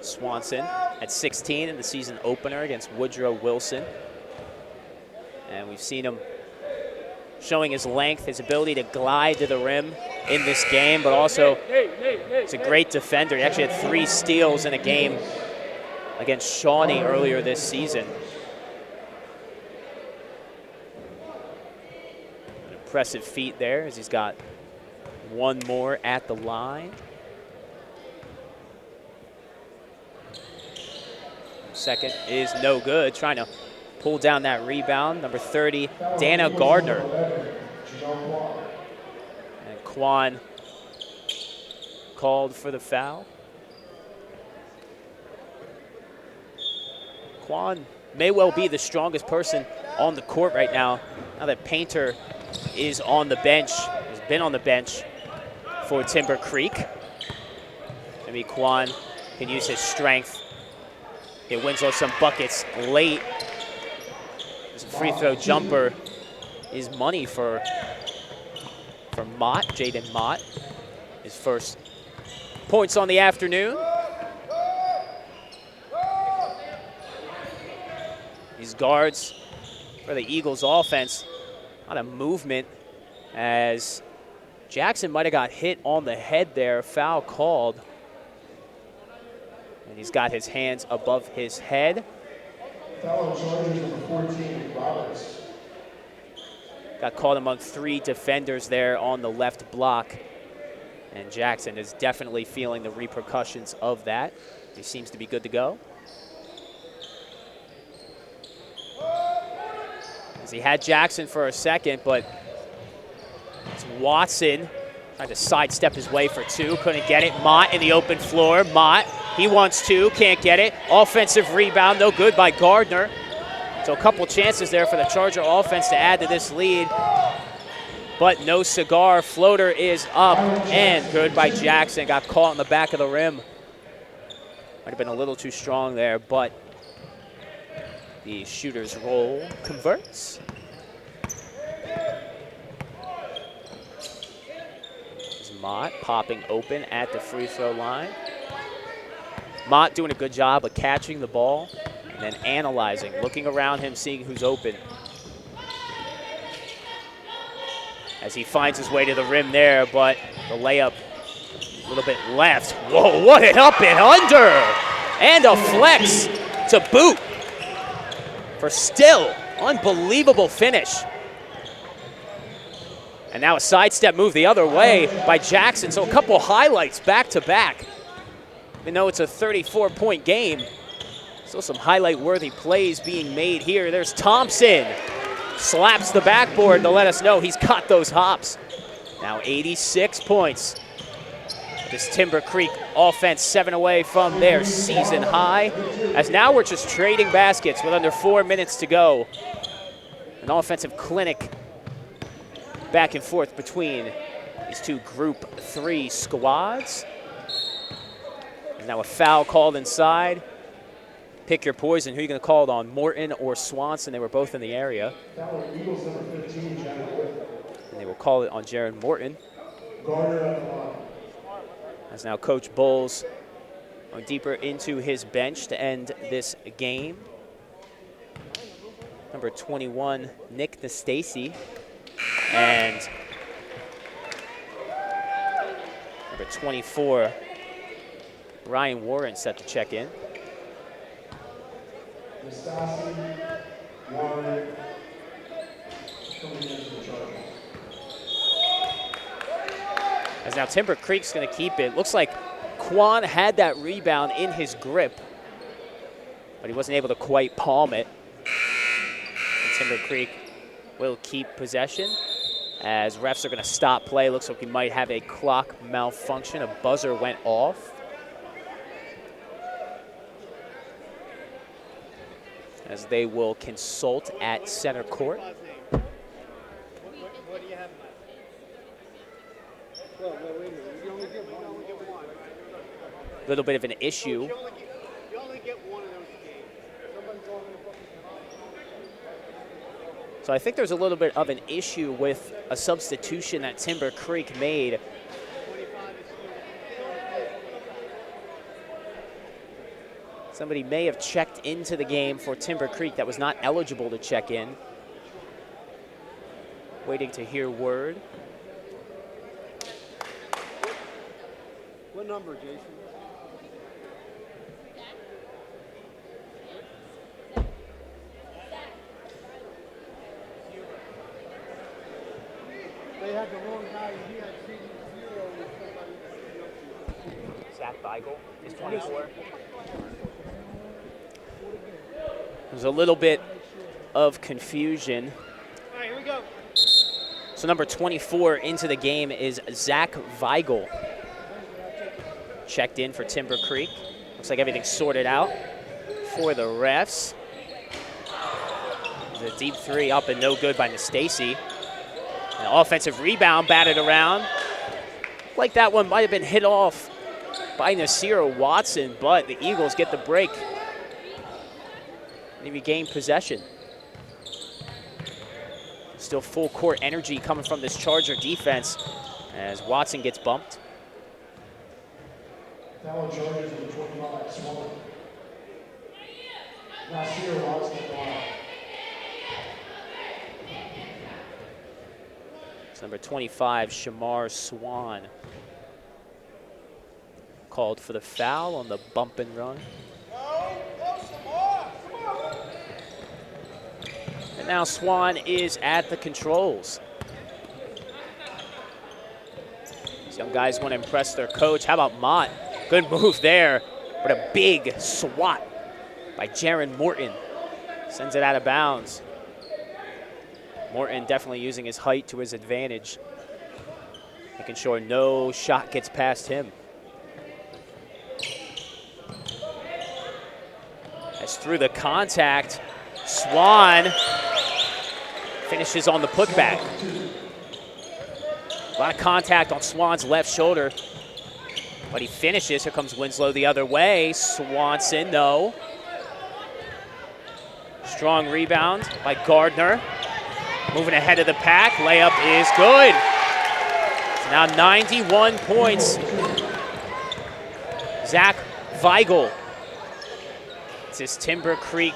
Swanson at 16 in the season opener against Woodrow Wilson. And we've seen him showing his length, his ability to glide to the rim in this game, but also he's a great defender. He actually had 3 steals in a game against Shawnee earlier this season. An impressive feat there as he's got 1 more at the line. Second is no good, trying to pull down that rebound. Number 30, Dana Gardner. And Quan called for the foul. Quan may well be the strongest person on the court right now that Painter is on the bench, has been on the bench for Timber Creek. Maybe Quan can use his strength. Get Winslow some buckets late. This free throw jumper is money for Mott, Jaden Mott. His first points on the afternoon. These guards for the Eagles offense, a lot of movement as Jackson might have got hit on the head there, foul called. And he's got his hands above his head. Foul on charges number 14, Roberts. Got caught among 3 defenders there on the left block. And Jackson is definitely feeling the repercussions of that. He seems to be good to go. As he had Jackson for a second, but it's Watson trying to sidestep his way for 2. Couldn't get it. Mott in the open floor. Mott. He wants 2, can't get it. Offensive rebound, no good by Gardner. So a couple chances there for the Charger offense to add to this lead. But no cigar. Floater is up and good by Jackson. Got caught in the back of the rim. Might have been a little too strong there, but the shooter's roll converts. There's Mott popping open at the free throw line. Mott doing a good job of catching the ball and then analyzing, looking around him, seeing who's open. As he finds his way to the rim there, but the layup a little bit left. Whoa, what an up and under! And a flex to boot for Still. Unbelievable finish. And now a sidestep move the other way by Jackson. So a couple highlights back to back. Even though it's a 34-point game, still some highlight-worthy plays being made here. There's Thompson. Slaps the backboard to let us know he's got those hops. Now 86 points. This Timber Creek offense 7 away from their season high. As now we're just trading baskets with under 4 minutes to go. An offensive clinic back and forth between these 2 Group 3 squads. And now a foul called inside. Pick your poison. Who are you going to call it on, Morton or Swanson? They were both in the area. Foul on Eagles number 15, Jared Wood. And they will call it on Jaron Morton. Gardner at the line. As now Coach Bowles going deeper into his bench to end this game. Number 21, Nick Nastasi. And number 24, Ryan Warren set to check in. Nastasi, Warren, coming into the Chargers. As now Timber Creek's going to keep it. Looks like Quan had that rebound in his grip. but he wasn't able to quite palm it. And Timber Creek will keep possession as refs are going to stop play. Looks like we might have a clock malfunction. A buzzer went off. As they will consult at center court. What do you have left? Well, wait a minute. You only get one. A little bit of an issue. You only get one of those games. Somebody's all in the fucking. So I think there's a little bit of an issue with a substitution that Timber Creek made. 25 is Somebody may have checked into the game for Timber Creek that was not eligible to check in. Waiting to hear word. What number, Jason? They had the wrong guy here at 0 with somebody. Zach Weigel is 24. There's a little bit of confusion. All right, here we go. So number 24 into the game is Zach Weigel. Checked in for Timber Creek. Looks like everything's sorted out for the refs. The deep three up and no good by Nastasi. An offensive rebound batted around. Like that one might have been hit off by Nasir Watson, but the Eagles get the break. They regain possession. Still full court energy coming from this Charger defense as Watson gets bumped. Foul charges with 25, Swan. Nasir Watson foul. It's number 25, Shamar Swan. Called for the foul on the bump and run. And now Swan is at the controls. These young guys want to impress their coach. How about Mott? Good move there, but a big swat by Jaron Morton. Sends it out of bounds. Morton definitely using his height to his advantage. Making sure no shot gets past him. As through the contact, Swan finishes on the putback. A lot of contact on Swan's left shoulder, but he finishes. Here comes Winslow the other way. Swanson, no. Strong rebound by Gardner. Moving ahead of the pack. Layup is good. It's now 91 points. Zach Weigel. It's his Timber Creek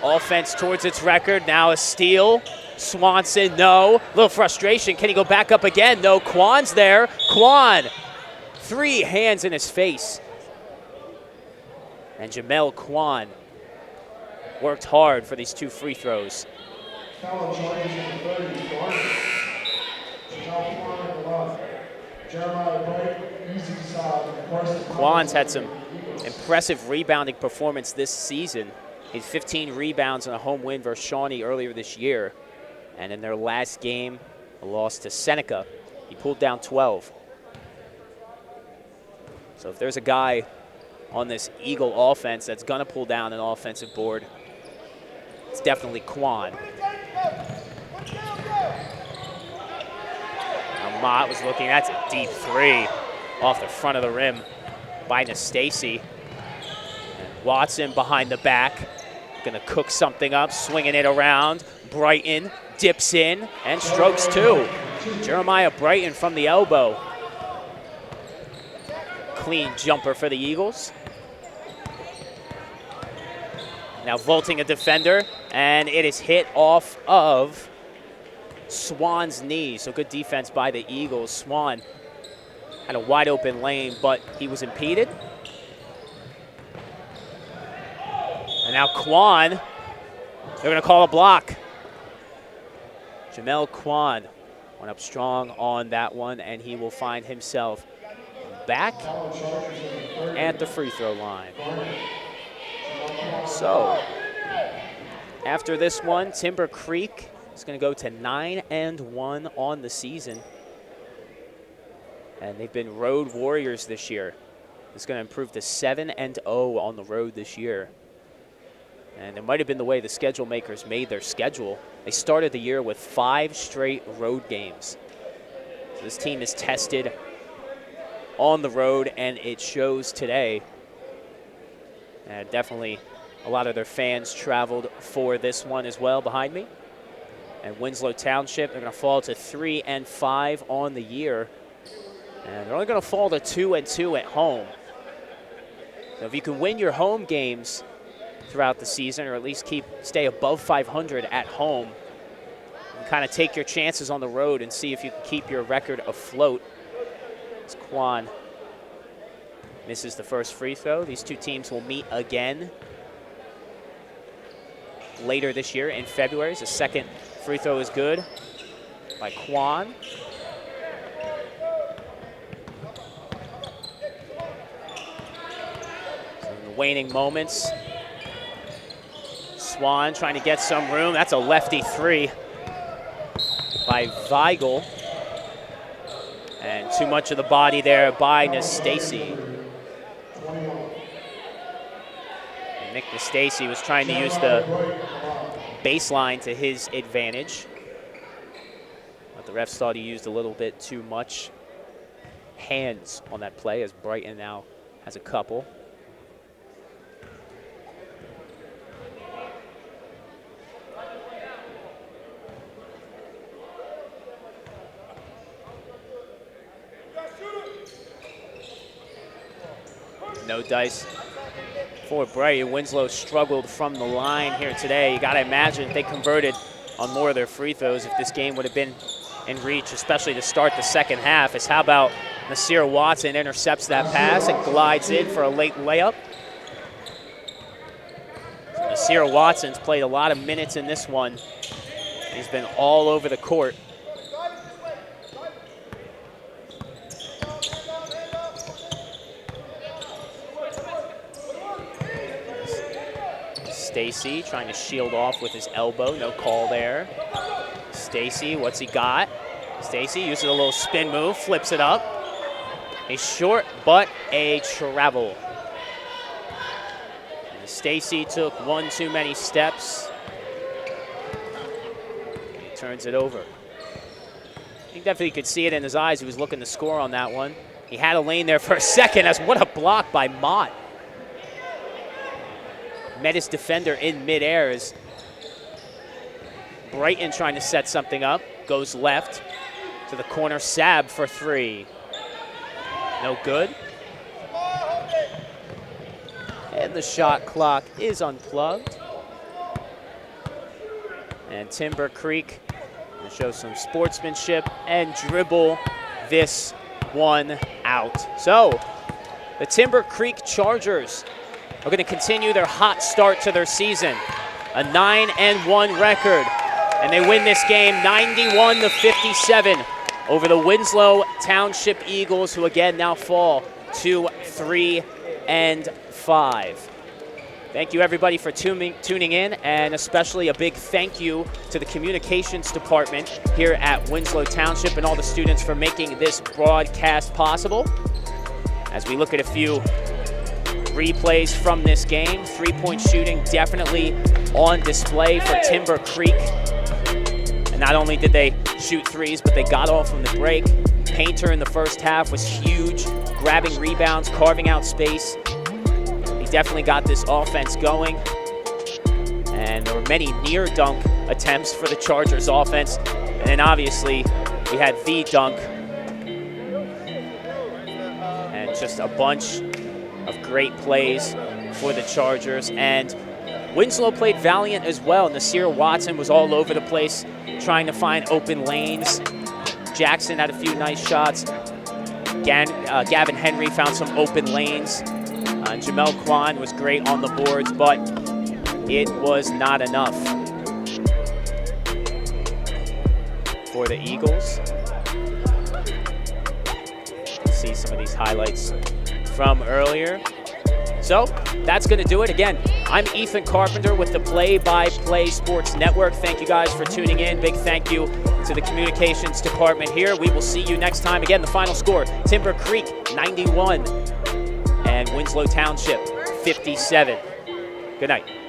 offense towards its record. Now a steal. Swanson, no. Little frustration. Can he go back up again? No. Kwan's there. Kwan. 3 hands in his face. And Jamel Kwan worked hard for these 2 free throws. Foul charges with 30, Gardner. Jamel Kwan at the line. Jeremiah Bright, easy side. Kwan's had some impressive rebounding performance this season. He had 15 rebounds in a home win versus Shawnee earlier this year. And in their last game, a loss to Seneca, he pulled down 12. So if there's a guy on this Eagle offense that's going to pull down an offensive board, it's definitely Kwan. Now Mott was looking, that's a deep 3 off the front of the rim by Nastasi. Watson behind the back, gonna cook something up, swinging it around. Brighton dips in and strokes 2. Jeremiah Brighton from the elbow. Clean jumper for the Eagles. Now vaulting a defender, and it is hit off of Swan's knee. So good defense by the Eagles. Swan had a wide open lane, but he was impeded. And now Kwan, they're going to call a block. Jamel Kwan went up strong on that one, and he will find himself back at the free throw line. So, after this one, Timber Creek is going to go to 9-1 on the season. And they've been road warriors this year. It's going to improve to 7-0 on the road this year. And it might have been the way the schedule makers made their schedule. They started the year with 5 straight road games. So this team is tested on the road, and it shows today. And definitely a lot of their fans traveled for this one as well behind me. And Winslow Township, they're going to fall to 3-5 on the year. And they're only going to fall to 2-2 at home. So if you can win your home games throughout the season, or at least stay above 500 at home, and kind of take your chances on the road and see if you can keep your record afloat. As Quan misses the first free throw. These two teams will meet again later this year in February. The second free throw is good by Quan. So in the waning moments, Swan trying to get some room. That's a lefty three by Weigel. And too much of the body there by Nastase. Nick Nastase was trying to use the baseline to his advantage. But the refs thought he used a little bit too much hands on that play, as Brighton now has a couple. No dice for Brighton. Winslow struggled from the line here today. You got to imagine if they converted on more of their free throws, if this game would have been in reach, especially to start the second half. Is how about Nasir Watson intercepts that pass and glides in for a late layup. So Nasir Watson's played a lot of minutes in this one. He's been all over the court. Stacey trying to shield off with his elbow. No call there. Stacey, what's he got? Stacey uses a little spin move, flips it up. A short, but a travel. Stacey took one too many steps. He turns it over. You definitely could see it in his eyes. He was looking to score on that one. He had a lane there for a second. What a block by Mott. Met his defender in midair as Brighton trying to set something up. Goes left to the corner. Sab for three. No good. And the shot clock is unplugged. And Timber Creek will show some sportsmanship and dribble this one out. So the Timber Creek Chargers are going to continue their hot start to their season. A 9-1 record. And they win this game 91-57 over the Winslow Township Eagles, who again now fall to 3-5. Thank you everybody for tuning in, and especially a big thank you to the communications department here at Winslow Township and all the students for making this broadcast possible. As we look at a few replays from this game, three-point shooting definitely on display for Timber Creek. And not only did they shoot threes, but they got off from the break. Painter in the first half was huge, grabbing rebounds, carving out space. He definitely got this offense going. And there were many near dunk attempts for the Chargers offense. And then obviously we had the dunk. And just a bunch of great plays for the Chargers. And Winslow played valiant as well. Nasir Watson was all over the place trying to find open lanes. Jackson had a few nice shots. Gavin Henry found some open lanes. Jamel Kwan was great on the boards, but it was not enough for the Eagles. See some of these highlights from earlier. So that's going to do it. Again, I'm Ethan Carpenter with the Play by Play Sports Network. Thank you guys for tuning in. Big thank you to the communications department here. We will see you next time. Again, the final score, Timber Creek 91 and Winslow Township 57. Good night.